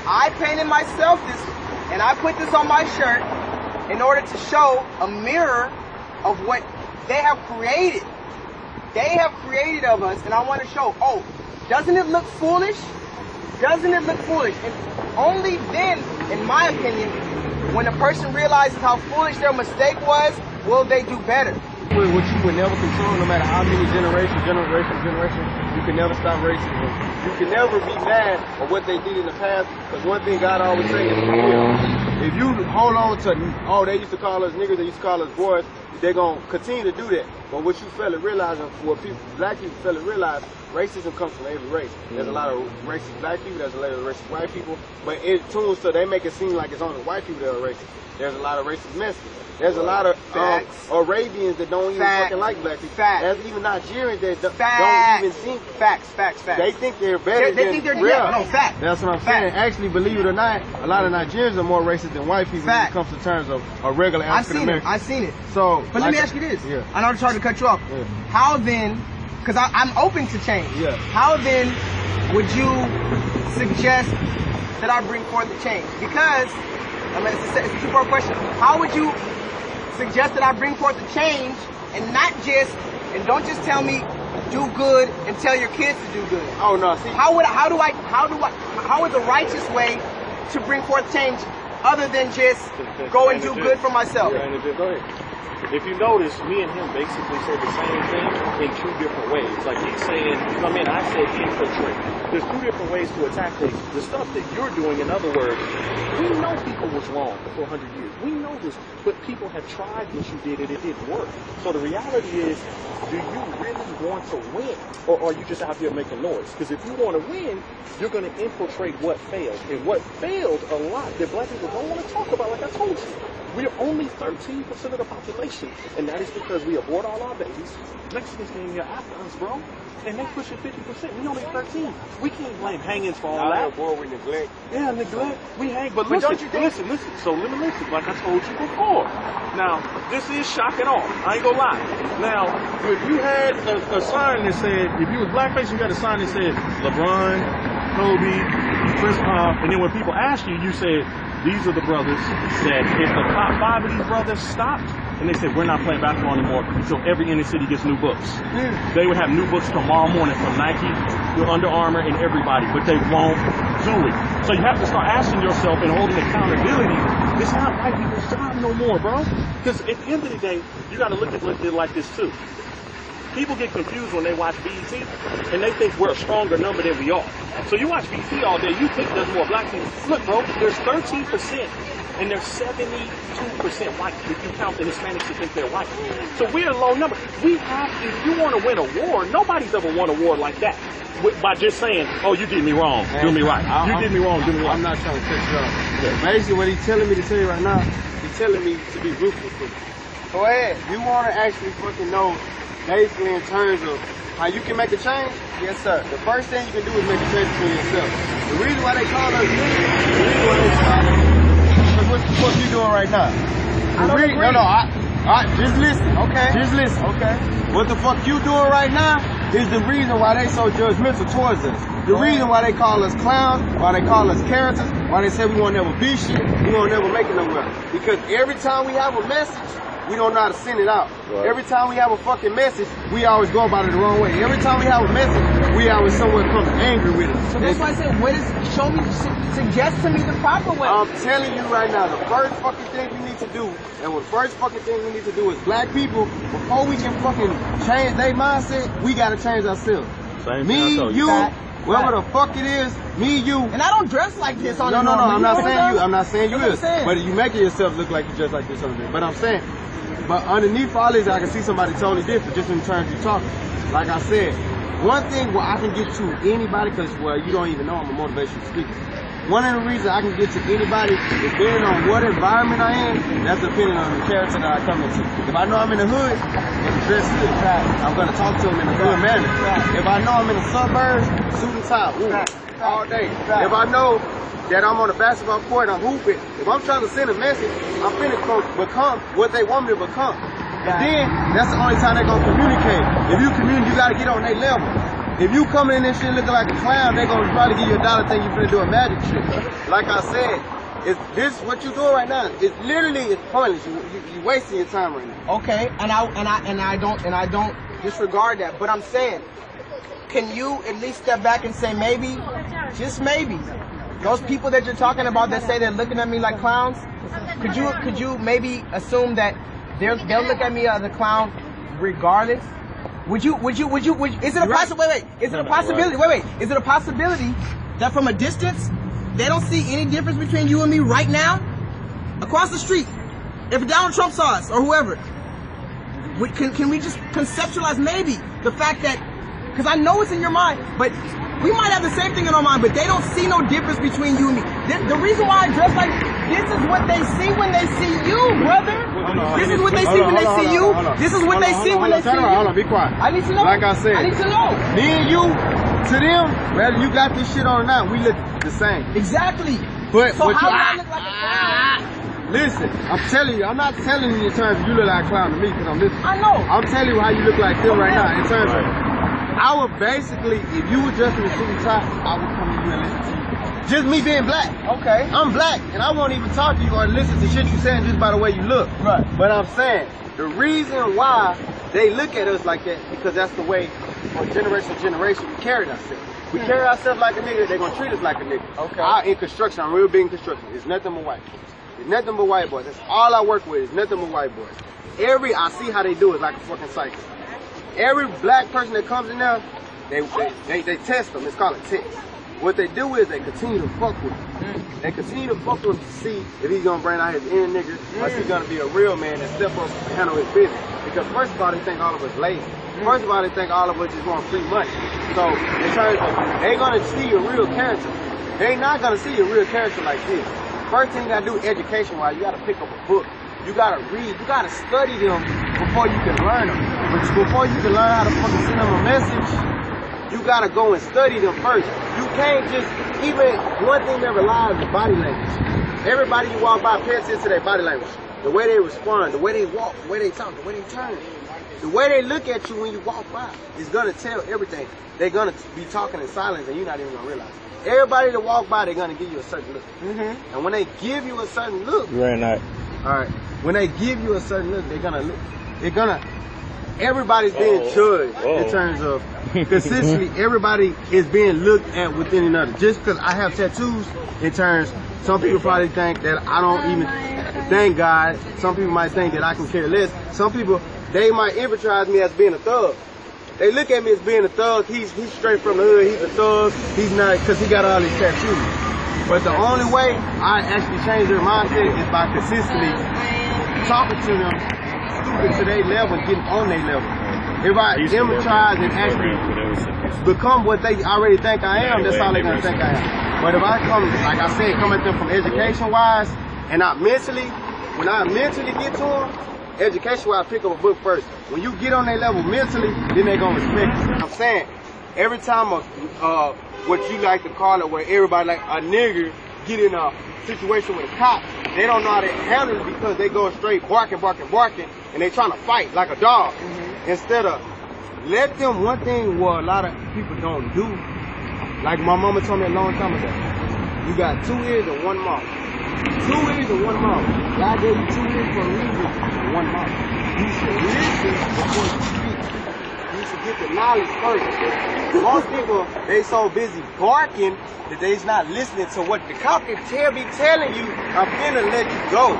I painted myself this, and I put this on my shirt in order to show a mirror of what they have created. They have created of us, and I want to show, oh, doesn't it look foolish? Doesn't it look foolish? And only then, in my opinion, when a person realizes how foolish their mistake was, will they do better. What you would never control, no matter how many generations, you can never stop racism. You can never be mad at what they did in the past, because one thing God always says is, if you hold on to, oh, they used to call us niggers, they used to call us boys, they're going to continue to do that. But what you fail to realize, and what people, black people fail to realize, racism comes from every race. There's a lot of racist black people, there's a lot of racist white people, but it too, so they make it seem like it's only white people that are racist. There's a lot of racist Mexicans. There's a lot of Arabians that don't even fucking like black people. There's even Nigerians that don't even think. Facts. They think they're better they think they're real. No, fact. That's what I'm saying. Actually, believe it or not, a lot of Nigerians are more racist than white people when it comes to terms of a regular African American. I've seen it. So, but let me ask you this. Yeah. I know it's hard to cut you off. Yeah. How then, because I'm open to change. Yeah. How then would you suggest that I bring forth the change? Because, I mean, it's a two-part question. How would you suggest that I bring forth the change and not just, and don't just tell me do good and tell your kids to do good? Oh no, see. How is a righteous way to bring forth change other than just go and do good for myself? Go ahead. If you notice, me and him basically say the same thing in two different ways. Like he's saying, I said infiltrate. There's two different ways to attack things. The stuff that you're doing, in other words, we know people was wrong for 100 years. We know this, but people have tried what you did and it didn't work. So the reality is, do you really want to win? Or are you just out here making noise? Because if you want to win, you're going to infiltrate what failed. And what failed a lot that black people don't want to talk about, like I told you. We're only 13% of the population, and that is because we abort all our babies. Mexicans came here after us, bro, and they pushing 50%. We only 13. We can't blame hangings for all that. Boy, we neglect. Yeah, neglect. We hang, but listen, don't you think- listen. So let me listen. Like I told you before. Now, this is shock and awe. I ain't gonna lie. Now, if you had a sign that said, if you was blackface, you got a sign that said LeBron, Kobe, Chris Paul, and then when people ask you, you said, these are the brothers that if the top 5 of these brothers stopped, and they said, we're not playing basketball anymore until every inner city gets new books. They would have new books tomorrow morning from Nike to Under Armour and everybody, but they won't do it. So you have to start asking yourself and holding accountability. It's not white people's job no more, bro. Because at the end of the day, you got to look at it like this too. People get confused when they watch BET, and they think we're a stronger number than we are. So you watch BET all day, you think there's more black people. Look, bro, there's 13%, and there's 72% white if you count the Hispanics who think they're white. So we're a low number. We have, if you want to win a war, nobody's ever won a war like that. By just saying, oh, you did me wrong, do me right. You did me wrong, do me right. I'm not trying to cut you off. Yeah. Basically, what he's telling me to tell you right now, he's telling me to be ruthless with you. Go ahead. You want to actually fucking know, basically in terms of how you can make a change? Yes, sir. The first thing you can do is make a change for yourself. The reason why they call us niggas, the reason why they call us, because what the fuck you doing right now? Just listen. Okay. Just listen. Okay. What the fuck you doing right now is the reason why they so judgmental towards us. The reason why they call us clowns, why they call us characters, why they say we won't never be shit, we won't never make it nowhere. Because every time we have a message, we don't know how to send it out. Right. Every time we have a fucking message, we always go about it the wrong way. Every time we have a message, we always somewhere come angry with it. So that's why I said, suggest to me the proper way. I'm telling you right now, the first fucking thing you need to do, and the first fucking thing we need to do as black people, before we can fucking change their mindset, we gotta change ourselves. Me, you, whoever the fuck it is, me, you. And I don't dress like this on No, I'm not saying you. I'm not saying you is. Saying. But you making yourself look like you dress like this on there. But I'm saying, but underneath all this, I can see somebody totally different just in terms of you talking. Like I said, one thing where I can get to anybody, because, well, you don't even know I'm a motivational speaker. One of the reasons I can get to anybody is depending on what environment I am, that's depending on the character that I come into. If I know I'm in the hood, and the dress is I'm going to talk to them in a good manner. If I know I'm in the suburbs, suit and tie, all day. If I know that I'm on a basketball court and I'm hooping, if I'm trying to send a message, I'm finna become what they want me to become. And then, that's the only time they're going to communicate. If you communicate, you got to get on their level. If you coming in this shit looking like a clown, they gonna probably give you $1 think you finna do a magic shit. Like I said, this what you doing right now? It's literally, it's pointless. You wasting your time right now. Okay, and I don't disregard that. But I'm saying, can you at least step back and say maybe, just maybe, those people that you're talking about that say they're looking at me like clowns, could you maybe assume that they'll look at me as a clown regardless? Is it a possibility? Is it a possibility? Wait. Is it a possibility that from a distance they don't see any difference between you and me right now, across the street? If Donald Trump saw us or whoever, can we just conceptualize maybe the fact that, because I know it's in your mind, but we might have the same thing in our mind, but they don't see no difference between you and me. The reason why I dress like this is what they see when they see you, brother. This is what they see when they see you. This is what they see when they see you. Hold on, be quiet. I need to know. Like I said, I need to know. Me and you, to them, whether you got this shit on or not, we look the same. Exactly. But so how you, do I look like a clown? Listen, I'm telling you, I'm not telling you in terms of you look like a clown to me because I'm listening. I know. I'm telling you how you look like them right now in terms of, I would basically, if you were dressed in a suit and tie, I would come to you and listen to you. Just me being black. Okay. I'm black, and I won't even talk to you or listen to shit you're saying just by the way you look. Right. But I'm saying, the reason why they look at us like that, because that's the way, from generation to generation, we carry ourselves. We carry ourselves like a nigga, they're gonna treat us like a nigga. Okay. In construction, I'm real big in construction. It's nothing but white boys. It's nothing but white boys. That's all I work with. It's nothing but white boys. I see how they do it like a fucking cycle. Every black person that comes in there, they test them. It's called a test. What they do is they continue to fuck with him. They continue to fuck with him to see if he's gonna bring out his inner nigga or if he's gonna be a real man and step up and handle his business. Because first of all, they think all of us lazy. First of all, they think all of us just want free money. So in terms of, they're gonna see your real character. They're not gonna see your real character like this. First thing you gotta do education-wise, you gotta pick up a book. You gotta read, you gotta study them before you can learn them. But before you can learn how to fucking send them a message, you gotta go and study them first. You can't just, even one thing that relies is body language. Everybody you walk by, pay attention to their body language. The way they respond, the way they walk, the way they talk, the way they turn. The way they look at you when you walk by is gonna tell everything. They're gonna be talking in silence and you're not even gonna realize. Everybody that walk by, they're gonna give you a certain look. And when they give you a certain look, alright, when they give you a certain look, everybody's being judged in terms of consistently, everybody is being looked at within another. Just because I have tattoos, in terms, some people probably think that I don't even thank God. Some people might think that I can care less. Some people, they might infantilize me as being a thug. They look at me as being a thug. He's straight from the hood. He's a thug. He's not, because he got all these tattoos. But the only way I actually change their mindset is by consistently talking to them, stupid to their level, and getting on their level. If I empathize and actually become what they already think I am, that's all they're going to think I am. But if I come, like I said, come at them from education-wise, and I mentally, when I mentally get to them, education-wise, I pick up a book first. When you get on their level mentally, then they're going to respect you. I'm saying, every time what you like to call it, where everybody like a nigger get in a situation with a cop, they don't know how to handle it because they go straight barking, and they trying to fight like a dog. Instead of let them, one thing what a lot of people don't do, like my mama told me a long time ago, you got 2 ears and 1 mouth. 2 ears and 1 mouth. God gave you 2 ears for a reason and 1 mouth. You should listen before you speak. You should get the knowledge first. Most people, they so busy barking that they's not listening to what the cop can be telling you, I'm finna let you go.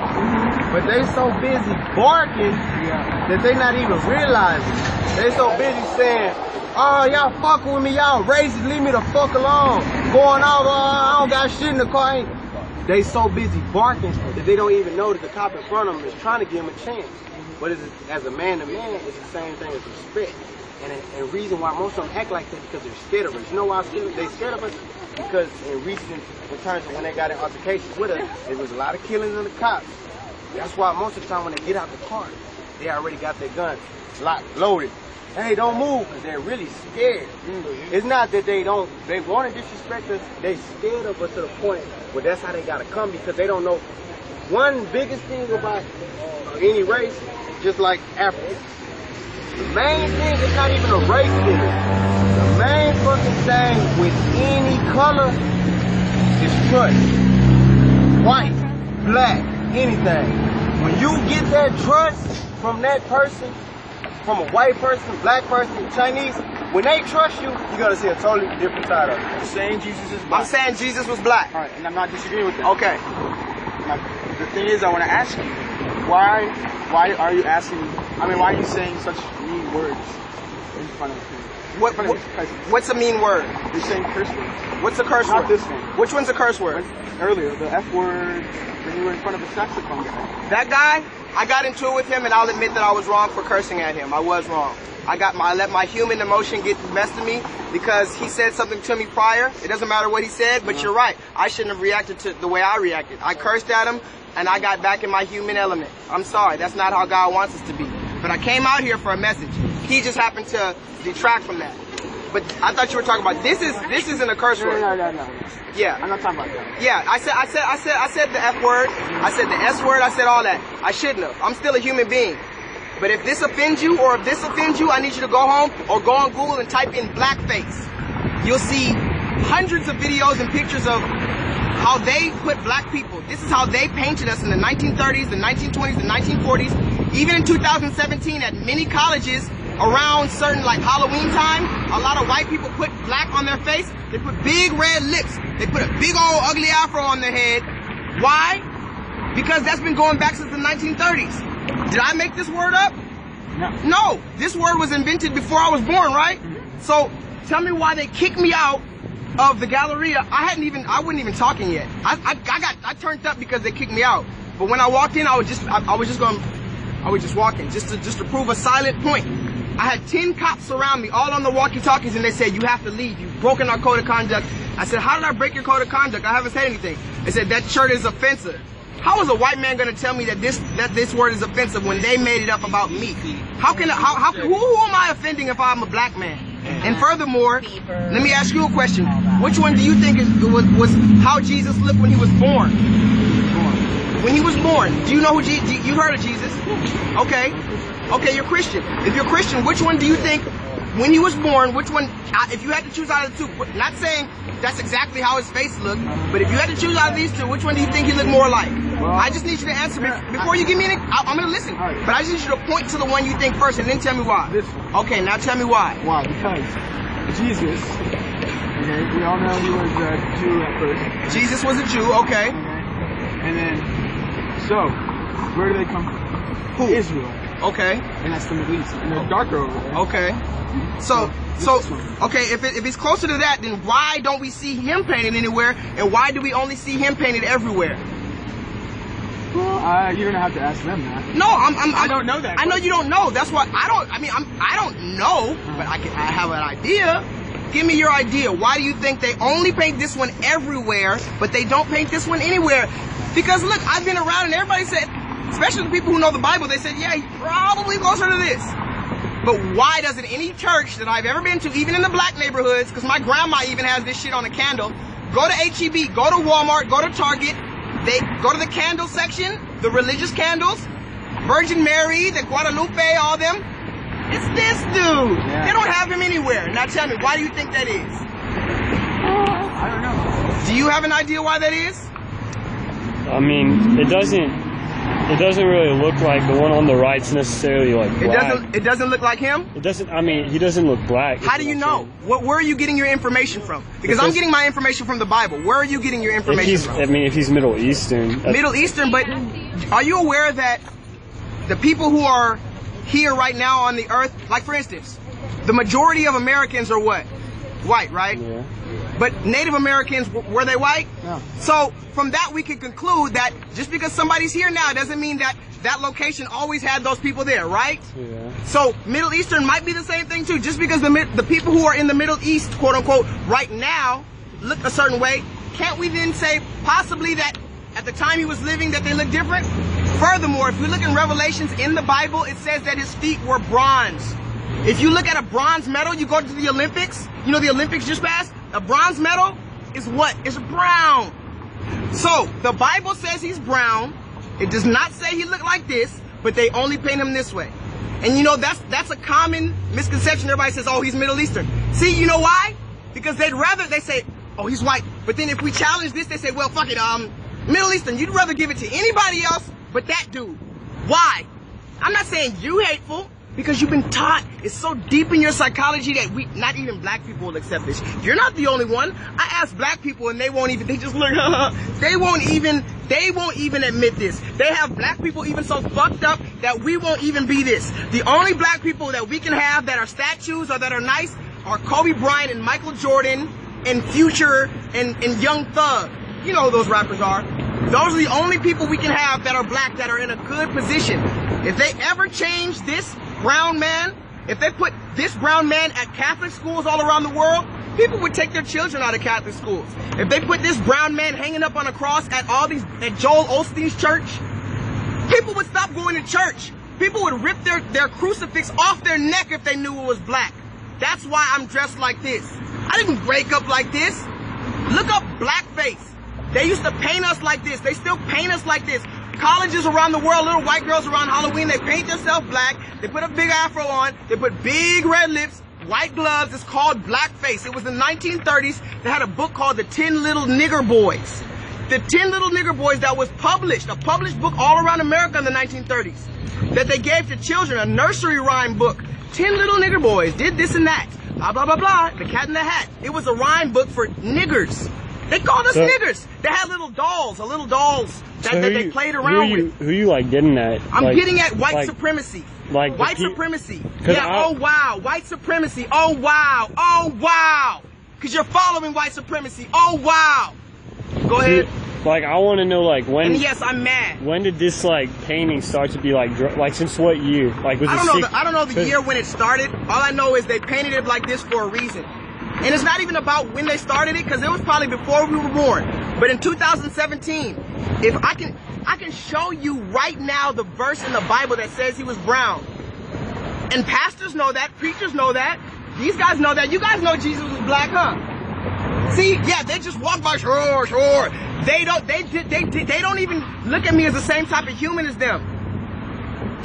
But they so busy barking that they not even realizing. They so busy saying, oh, y'all fucking with me, y'all racist, leave me the fuck alone. Going out, I don't got shit in the car. They so busy barking that they don't even know that the cop in front of them is trying to give them a chance. But as a man to man, it's the same thing as respect. And the reason why most of them act like that because they're scared of us. You know why they're scared of us? Because in terms of when they got in altercations with us, there was a lot of killings of the cops. That's why most of the time when they get out the car, they already got their guns locked, loaded. Hey, don't move, because they're really scared. It's not that they want to disrespect us, they scared of us to the point where that's how they got to come, because they don't know. One biggest thing about any race, just like Africa, the main thing is not even a race thing. The main fucking thing with any color is trust. White, black, anything. When you get that trust from that person, from a white person, black person, Chinese, when they trust you, you're going to see a totally different side of it. You're saying Jesus is black. I'm saying Jesus was black. All right, and I'm not disagreeing with that. Okay. Now, the thing is, I want to ask you, why are you asking, why are you saying such mean words in front of him? What's a mean word? You're saying curse words. What's a curse word? Not this one. Which one's a curse word? Earlier, the F word, when you were in front of a saxophone guy. That guy, I got into it with him, and I'll admit that I was wrong for cursing at him. I was wrong. I let my human emotion get the best of me because he said something to me prior. It doesn't matter what he said, but you're right. I shouldn't have reacted to the way I reacted. I cursed at him, and I got back in my human element. I'm sorry. That's not how God wants us to be. But I came out here for a message. He just happened to detract from that. But I thought you were talking about this isn't a curse word. No. Yeah. I'm not talking about that. Yeah, I said the F word, I said the S word, I said all that. I shouldn't have. I'm still a human being. But if this offends you or if this offends you, I need you to go home or go on Google and type in BlackFace. You'll see hundreds of videos and pictures of how they put black people. This is how they painted us in the 1930s, the 1920s, the 1940s. Even in 2017 at many colleges, around certain like Halloween time, a lot of white people put black on their face. They put big red lips. They put a big old ugly afro on their head. Why? Because that's been going back since the 1930s. Did I make this word up? No. This word was invented before I was born, right? So tell me why they kicked me out of the Galleria. I wasn't even talking yet. I turned up because they kicked me out. But when I walked in, I was just walking just to prove a silent point. I had 10 cops surround me, all on the walkie-talkies, and they said, you have to leave. You've broken our code of conduct. I said, how did I break your code of conduct? I haven't said anything. They said, that shirt is offensive. How is a white man going to tell me that this word is offensive when they made it up about me? Who am I offending if I'm a black man? And furthermore, let me ask you a question. Which one do you think was how Jesus looked when he was born? When he was born, do you know who you heard of Jesus? Okay. Okay, you're Christian. If you're Christian, which one do you think when he was born, which one, if you had to choose out of the two, not saying that's exactly how his face looked, but if you had to choose out of these two, which one do you think he looked more like? I just need you to answer me. Before you give me anything, I'm going to listen. But I just need you to point to the one you think first and then tell me why. Okay, now tell me why. Why? Because Jesus, okay, we all know he was a Jew at first. Jesus was a Jew, okay. And then, so, where do they come from? Who? Israel. Okay. And that's the Middle East. And they're darker over there. Okay. So, okay, if it's closer to that, then why don't we see him painted anywhere, and why do we only see him painted everywhere? Well, you're gonna have to ask them that. No, I don't know that. I know you don't know. That's why I don't know, but I have an idea. Give me your idea. Why do you think they only paint this one everywhere, but they don't paint this one anywhere? Because look, I've been around and everybody said, especially the people who know the Bible, they said, yeah, he's probably closer to this. But why doesn't any church that I've ever been to, even in the black neighborhoods, because my grandma even has this shit on a candle, go to H-E-B, go to Walmart, go to Target, they go to the candle section, the religious candles, Virgin Mary, the Guadalupe, all them. It's this dude. Yeah. They don't have him anywhere. Now tell me, why do you think that is? I don't know. Do you have an idea why that is? I mean, it doesn't really look like the one on the right's necessarily like black. It doesn't look like him? It doesn't, I mean, he doesn't look black. How do you know? Where are you getting your information from? Because I'm getting my information from the Bible. Where are you getting your information from? I mean, if he's Middle Eastern. Middle Eastern, but are you aware that the people who are here right now on the earth, like for instance, the majority of Americans are what? White, right? Yeah. But Native Americans, were they white? No. So from that we can conclude that just because somebody's here now doesn't mean that that location always had those people there, right? Yeah. So Middle Eastern might be the same thing too. Just because the people who are in the Middle East, quote unquote, right now look a certain way, can't we then say possibly that at the time he was living that they look different? Furthermore, if we look in Revelations in the Bible, it says that his feet were bronze. If you look at a bronze medal, you go to the Olympics, you know the Olympics just passed? A bronze medal is what? It's brown. So, the Bible says he's brown. It does not say he looked like this, but they only paint him this way. And you know, that's a common misconception. Everybody says, oh, he's Middle Eastern. See, you know why? Because they say, oh, he's white. But then if we challenge this, they say, well, fuck it, Middle Eastern, you'd rather give it to anybody else but that dude. Why? I'm not saying you hateful. Because you've been taught, it's so deep in your psychology that not even black people will accept this. You're not the only one. I ask black people and they just look, they won't even admit this. They have black people even so fucked up that we won't even be this. The only black people that we can have that are statues or that are nice are Kobe Bryant and Michael Jordan and Future and Young Thug. You know who those rappers are. Those are the only people we can have that are black that are in a good position. If they ever change this brown man, if they put this brown man at Catholic schools all around the world, people would take their children out of Catholic schools. If they put this brown man hanging up on a cross at Joel Osteen's church, people would stop going to church. People would rip their crucifix off their neck if they knew it was black. That's why I'm dressed like this. I didn't wake up like this. Look up BlackFace. They used to paint us like this. They still paint us like this. Colleges around the world, little white girls around Halloween, they paint themselves black. They put a big afro on. They put big red lips, white gloves. It's called blackface. It was in the 1930s. They had a book called The 10 Little Nigger Boys. The 10 Little Nigger Boys that was published, a published book all around America in the 1930s that they gave to children, a nursery rhyme book. 10 Little Nigger Boys did this and that. Blah, blah, blah, blah. The Cat in the Hat. It was a rhyme book for niggers. They called us niggers. They had little dolls that they played around with. Who you like getting at? I'm getting at white supremacy. Like white supremacy. Yeah, oh wow. White supremacy. Oh wow. Oh wow. Because you're following white supremacy. Oh wow. Go ahead. Like, I want to know, like, when... And yes, I'm mad. When did this, like, painting start to be, like since what year? Like, was I don't know the year when it started. All I know is they painted it like this for a reason. And it's not even about when they started it, because it was probably before we were born. But in 2017, I I can show you right now the verse in the Bible that says he was brown. And pastors know that, preachers know that, these guys know that. You guys know Jesus was black, huh? See, yeah, they just walk by, sure. They don't even look at me as the same type of human as them.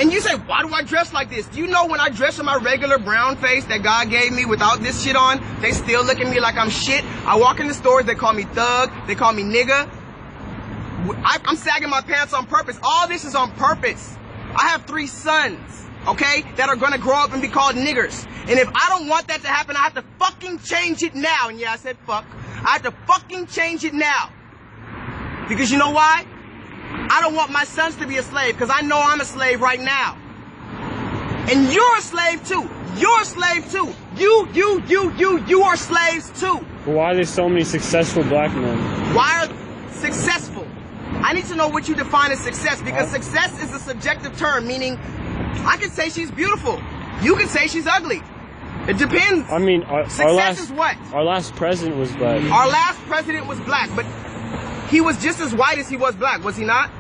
And you say, why do I dress like this? Do you know when I dress in my regular brown face that God gave me without this shit on, they still look at me like I'm shit? I walk in the stores, they call me thug, they call me nigga. I'm sagging my pants on purpose. All this is on purpose. I have 3 sons, okay, that are gonna grow up and be called niggers. And if I don't want that to happen, I have to fucking change it now. And yeah, I said fuck. I have to fucking change it now. Because you know why? I don't want my sons to be a slave, because I know I'm a slave right now. And you're a slave too. You're a slave too. You are slaves too. Why are there so many successful black men? Why are successful? I need to know what you define as success, because success is a subjective term, meaning I can say she's beautiful. You can say she's ugly. It depends. I mean, success is what? Our last president was black. Our last president was black, but he was just as white as he was black, was he not?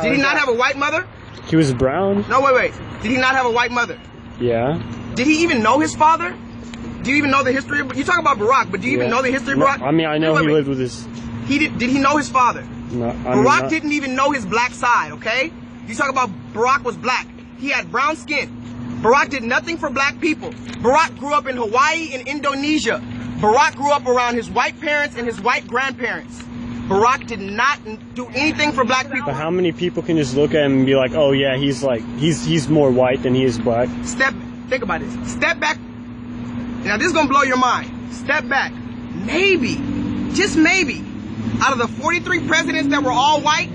Did he not have a white mother? He was brown. No, wait. Did he not have a white mother? Yeah. Did he even know his father? Do you even know the history of... You talk about Barack, but do you even know the history of Barack? I mean, I know he lived with his... Did he know his father? No, Barack didn't even know his black side, okay? You talk about Barack was black. He had brown skin. Barack did nothing for black people. Barack grew up in Hawaii and Indonesia. Barack grew up around his white parents and his white grandparents. Barack did not do anything for black people. But how many people can just look at him and be like, oh yeah, he's more white than he is black? Think about this. Step back. Now this is gonna blow your mind. Step back. Maybe, just maybe, out of the 43 presidents that were all white,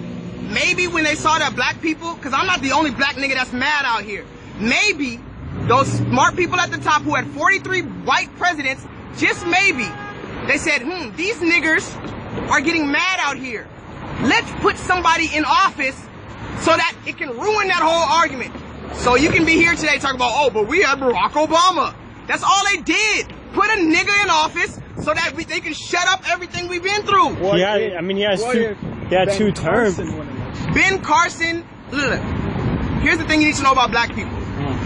maybe when they saw that black people, because I'm not the only black nigga that's mad out here, maybe those smart people at the top who had 43 white presidents, just maybe, they said, these niggers are getting mad out here. Let's put somebody in office so that it can ruin that whole argument. So you can be here today talking about, oh, but we had Barack Obama. That's all they did. Put a nigga in office so that they can shut up everything we've been through. He had 2 terms. Ben Carson, look, here's the thing you need to know about black people.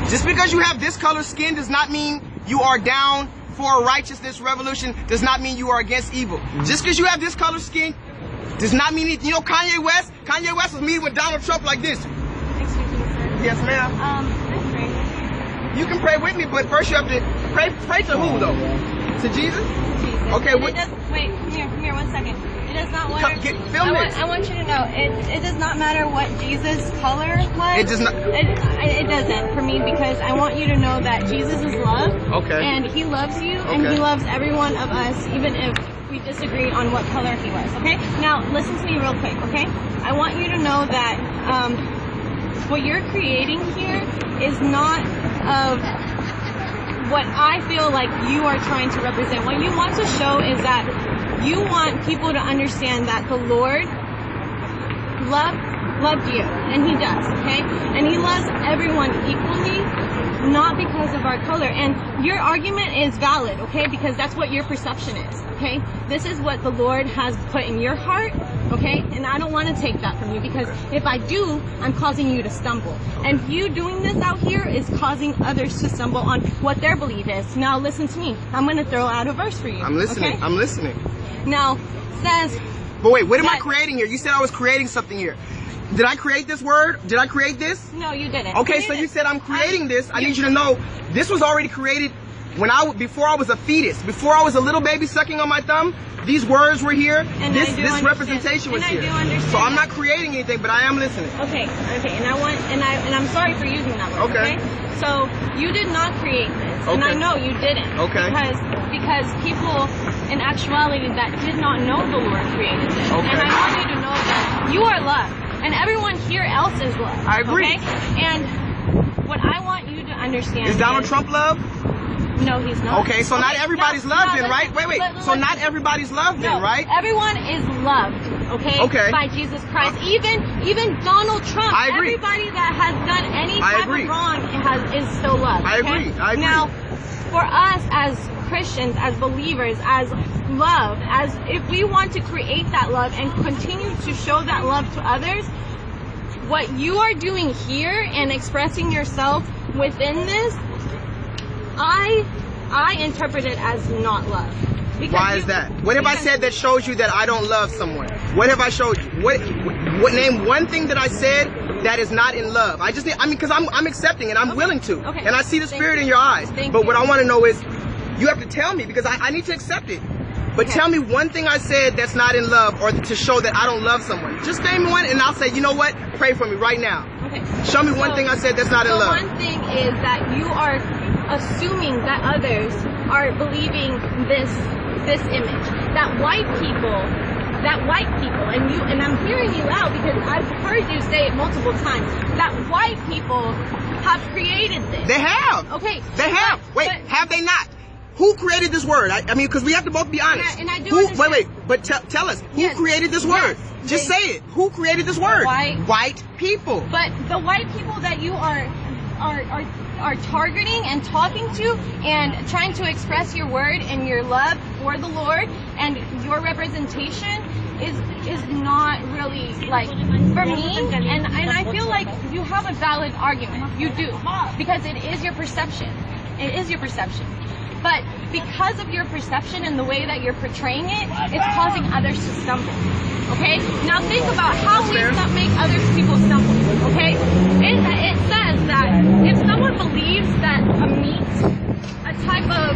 Just because you have this color skin does not mean you are down for a righteousness revolution, does not mean you are against evil. Just because you have this color skin does not mean it. You know Kanye West was meeting with Donald Trump like this. Excuse me, sir. Yes, ma'am. I pray. You can pray with me, but first you have to pray to who though? To Jesus? Jesus. Okay, wait, come here 1 second. It does not matter. I want you to know, it does not matter what Jesus' color was. It does not. It doesn't for me, because I want you to know that Jesus is love. Okay. And he loves you, and he loves every one of us, even if we disagree on what color he was. Okay. Now listen to me real quick. Okay. I want you to know that what you're creating here is not of what I feel like you are trying to represent. What you want to show is that you want people to understand that the Lord loved you, and he does, okay? And he loves everyone equally, not because of our color. And your argument is valid, okay? Because that's what your perception is, okay? This is what the Lord has put in your heart, okay? And I don't want to take that from you, because if I do, I'm causing you to stumble. And you doing this out here is causing others to stumble on what their belief is. Now listen to me. I'm going to throw out a verse for you. I'm listening. Okay? I'm listening. Now, says... But wait, what am I creating here? You said I was creating something here. Did I create this word? Did I create this? No, you didn't. Okay, so you said I'm creating this. I need you to know this was already created before I was a fetus, before I was a little baby sucking on my thumb. These words were here. And this representation was here. So I'm not creating anything, but I am listening. Okay, and I'm sorry for using that word. Okay. So you did not create this, and I know you didn't. Okay. Because people in actuality that did not know the Lord created this. Okay. And I want you to know that you are loved, and everyone here else is loved. I agree. Okay? And what I want you to understand is Donald Trump loved? No, he's not. Okay, so not everybody's loved then, right? Wait. So not everybody's loved then, right? Everyone is loved, okay? By Jesus Christ. Even Donald Trump. I agree. Everybody that has done any type of wrong is still loved. I agree. Now, for us as Christians, as believers, as love, as if we want to create that love and continue to show that love to others, what you are doing here and expressing yourself within this, I interpret it as not love. Why is that? What have I said that shows you that I don't love someone? What have I showed you? What name one thing that I said that is not in love? I mean, because I'm accepting it. I'm willing to. Okay. And I see the spirit in your eyes. But what I want to know is, you have to tell me, because I need to accept it. But tell me one thing I said that's not in love, or to show that I don't love someone. Just name one, and I'll say, you know what? Pray for me right now. Okay. Show me one thing I said that's not in love. One thing is that you are assuming that others are believing this image. That white people, and I'm hearing you out because I've heard you say it multiple times, that white people have created this. They have. Okay. They have. Wait, have they not? Who created this word? I mean, because we have to both be honest. And I do understand. Wait, but tell us, who created this word? Just say it. Who created this word? White people. But the white people that you are targeting and talking to and trying to express your word and your love for the Lord and your representation is not really, like, for me, and I feel like you have a valid argument. You do, because it is your perception. It is your perception. But because of your perception and the way that you're portraying it, it's causing others to stumble. Okay? Now think about how we make other people stumble. Okay? It says that if someone believes that a meat, a type of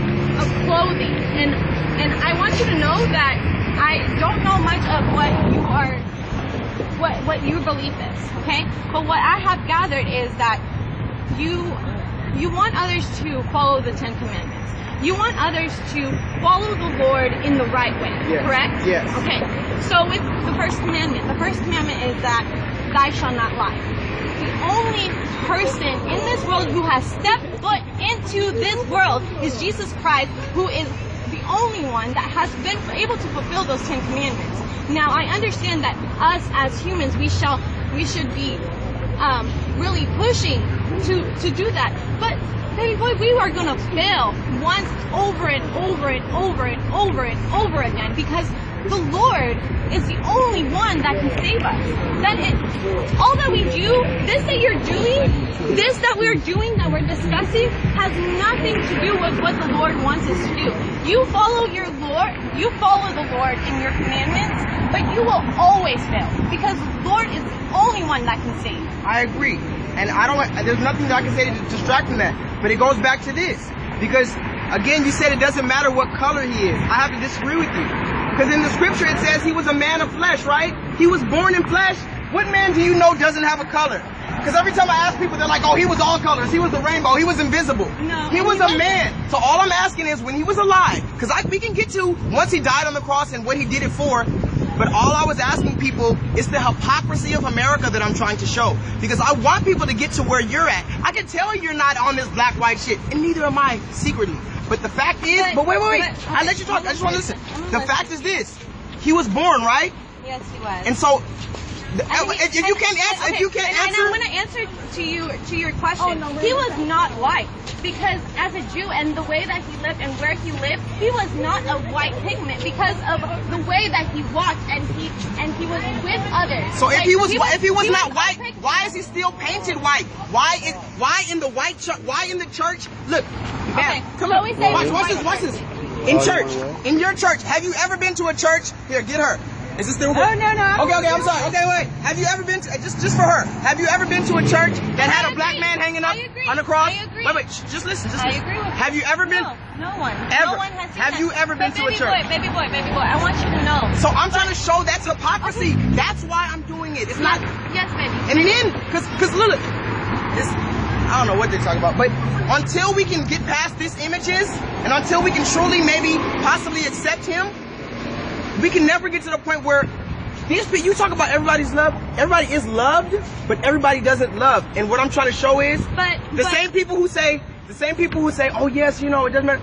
clothing, and I want you to know that I don't know much of what your belief is. Okay? But what I have gathered is that you want others to follow the 10 Commandments. You want others to follow the Lord in the right way, correct? Yes. Okay, so with the first commandment is that thou shalt not lie. The only person in this world who has stepped foot into this world is Jesus Christ, who is the only one that has been able to fulfill those 10 Commandments. Now, I understand that us as humans, we should be really pushing to do that, but baby boy, we are going to fail once over and over and over and over and over again, because the Lord is the only one that can save us. All that we do, this that you're doing, this that we're doing, that we're discussing, has nothing to do with what the Lord wants us to do. You follow the Lord in your commandments, but you will always fail, because the Lord is the only one that can save. I agree. And there's nothing that I can say to distract from that. But it goes back to this. Because, again, you said it doesn't matter what color he is. I have to disagree with you. Because in the scripture it says he was a man of flesh, right? He was born in flesh. What man do you know doesn't have a color? Because every time I ask people, they're like, oh, he was all colors. He was the rainbow. He was invisible. No, he was a man. So all I'm asking is, when he was alive, because we can get to once he died on the cross and what he did it for, but all I was asking people is the hypocrisy of America that I'm trying to show. Because I want people to get to where you're at. I can tell you're not on this black-white shit, and neither am I secretly. But the fact is, but wait. I let you talk. I just want to listen. The fact is this. He was born, right? Yes, he was. And so, if you can't answer, I want to answer to your question. He was not white, because as a Jew and the way that he lived and where he lived, he was not a white pigment because of the way that he walked and he was with others. So if he was not white, why is he still painted white? Why in the church? Look, man, come on. Watch this. In your church, have you ever been to a church? Here, get her. Is this still good? No. Okay, I'm sorry. Okay, wait. Have you ever been to, just for her, have you ever been to a church that had a black man hanging up on the cross? I agree. Wait, just listen. I agree with you. Have you ever been? No one. Ever. No one has seen Have you ever been to a church? Baby boy, I want you to know. So I'm trying to show that's hypocrisy. Okay. That's why I'm doing it. It's not. Yes, baby. And then, because look, I don't know what they're talking about, but until we can get past these images, and until we can truly maybe possibly accept him, we can never get to the point where you talk about everybody's loved. Everybody is loved, but everybody doesn't love. And what I'm trying to show is the same people who say, oh yes, it doesn't matter.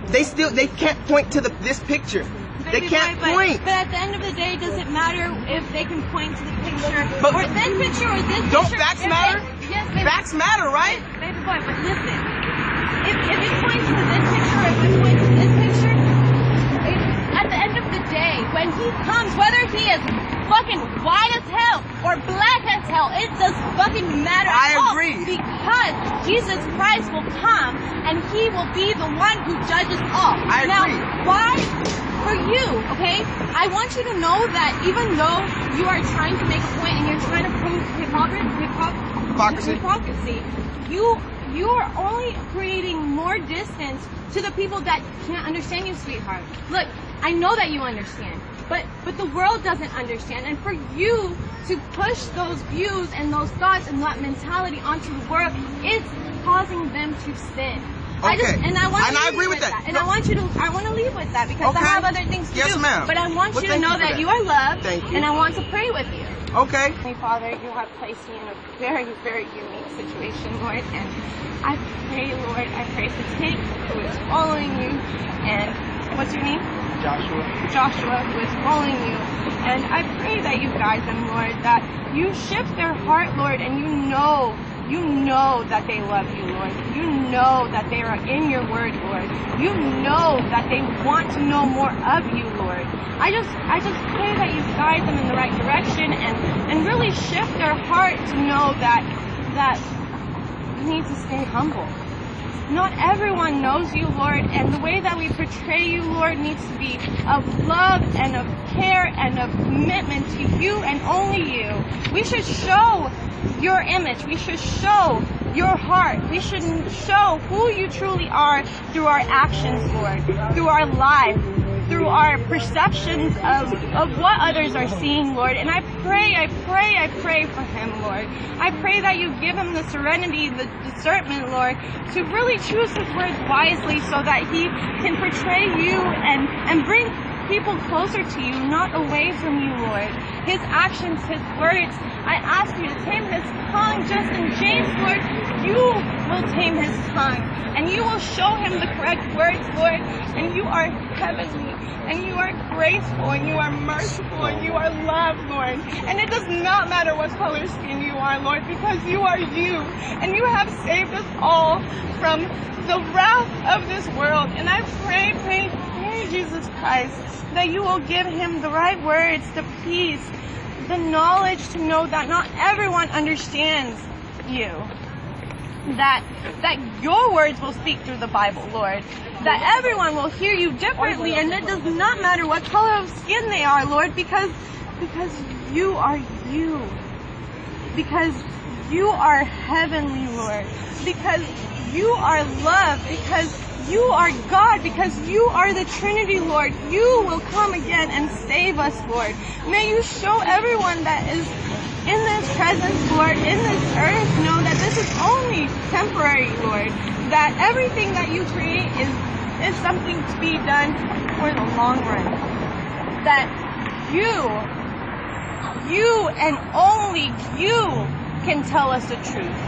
They can't point to this picture. They can't point. But at the end of the day, does it matter if they can point to the picture or this picture or this picture? Don't facts matter? Yes, baby. Facts matter, right? Baby boy, but listen. If it points to this picture or if it points to this picture, at the end of the day, when he comes, whether he is fucking white as hell or black as hell. It does fucking matter at all. I agree. Because Jesus Christ will come and he will be the one who judges all. I agree. Now, why? For you, okay? I want you to know that even though you are trying to make a point and you're trying to prove hypocrisy, you are only creating more distance to the people that can't understand you, sweetheart. Look, I know that you understand, but the world doesn't understand. And for you to push those views and those thoughts and that mentality onto the world, it's causing them to sin. Okay. I agree with that. And I want to leave with that because I have other things to do. Yes, ma'am. But I want you to know that you are loved. Thank you. And I want to pray with you. Okay. Heavenly Father, you have placed me in a very, very unique situation, Lord. And I pray, Lord, for Tank, who is following you. And what's your name? Joshua, who is following you. And I pray that you guide them, Lord, that you shift their heart, Lord, and you know that they love you, Lord. You know that they are in your word, Lord. You know that they want to know more of you, Lord. I just pray that you guide them in the right direction and really shift their heart to know that we need to stay humble. Not everyone knows you, Lord, and the way that we portray you, Lord, needs to be of love and of care and of commitment to you and only you. We should show your image. We should show your heart. We should show who you truly are through our actions, Lord, through our life, through our perceptions of what others are seeing, Lord. And I pray for him, Lord. I pray that you give him the serenity, the discernment, Lord, to really choose his words wisely so that he can portray you and bring people closer to you, not away from you, Lord. His actions, his words, I ask you to tame his tongue, just in James, Lord. You will tame his tongue, and you will show him the correct words, Lord. And you are heavenly, and you are graceful, and you are merciful, and you are loved, Lord. And it does not matter what color skin you are, Lord, because you are you, and you have saved us all from the wrath of this world. And I pray, Jesus Christ, that you will give him the right words, the peace, the knowledge to know that not everyone understands you. That your words will speak through the Bible, Lord. That everyone will hear you differently, and it does not matter what color of skin they are, Lord, because you are you. Because you are heavenly, Lord. Because you are love. Because you are God, because you are the Trinity, Lord. You will come again and save us, Lord. May you show everyone that is in this presence, Lord, in this earth, know that this is only temporary, Lord. That everything that you create is something to be done for the long run. That you and only you can tell us the truth.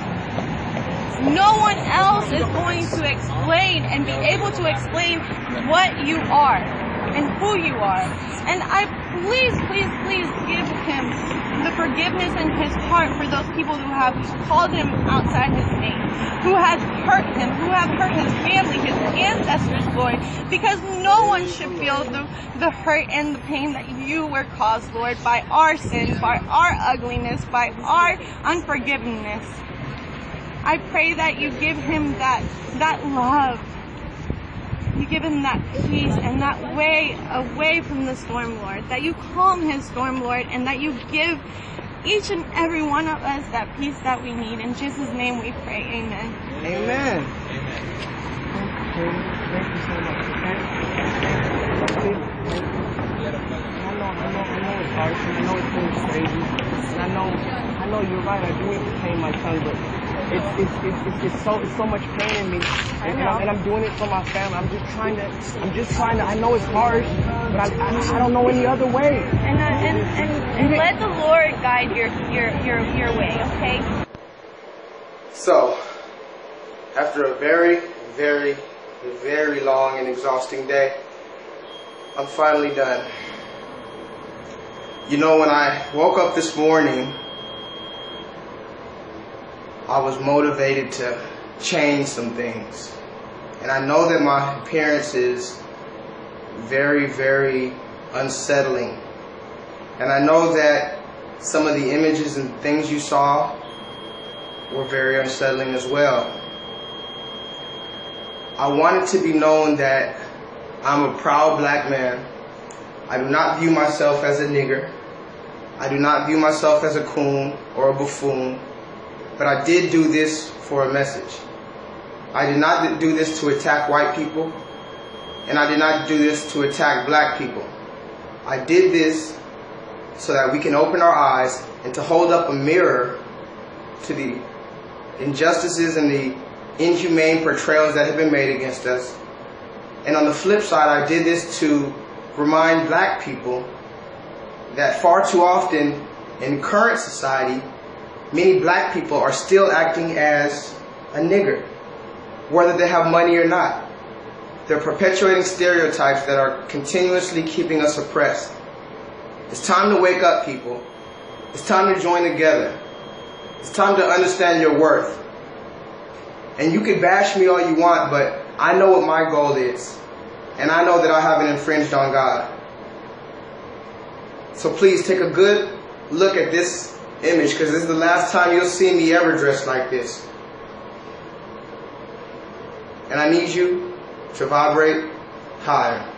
No one else is going to explain and be able to explain what you are and who you are. And I please give him the forgiveness in his heart for those people who have called him outside his name, who have hurt him, who have hurt his family, his ancestors, Lord, because no one should feel the hurt and the pain that you were caused, Lord, by our sin, by our ugliness, by our unforgiveness. I pray that you give him that love. You give him that peace and that way away from the storm, Lord. That you calm his storm, Lord, and that you give each and every one of us that peace that we need. In Jesus' name we pray. Amen. Amen. Thank you so much. I know it's harsh, and I know it seems crazy, and I know you're right. I do need to tame my tongue, but it's so much pain in me, and I'm doing it for my family. I'm just trying to. I know it's harsh, but I don't know any other way. And let the Lord guide your way, okay? So, after a very, very, very long and exhausting day, I'm finally done. You know, when I woke up this morning, I was motivated to change some things. And I know that my appearance is very, very unsettling. And I know that some of the images and things you saw were very unsettling as well. I want it to be known that I'm a proud black man. I do not view myself as a nigger. I do not view myself as a coon or a buffoon. But I did do this for a message. I did not do this to attack white people, and I did not do this to attack black people. I did this so that we can open our eyes and to hold up a mirror to the injustices and the inhumane portrayals that have been made against us. And on the flip side, I did this to remind black people that far too often in current society, many black people are still acting as a nigger, whether they have money or not. They're perpetuating stereotypes that are continuously keeping us oppressed. It's time to wake up, people. It's time to join together. It's time to understand your worth. And you can bash me all you want, but I know what my goal is. And I know that I haven't infringed on God. So please take a good look at this image, because this is the last time you'll see me ever dressed like this. And I need you to vibrate higher.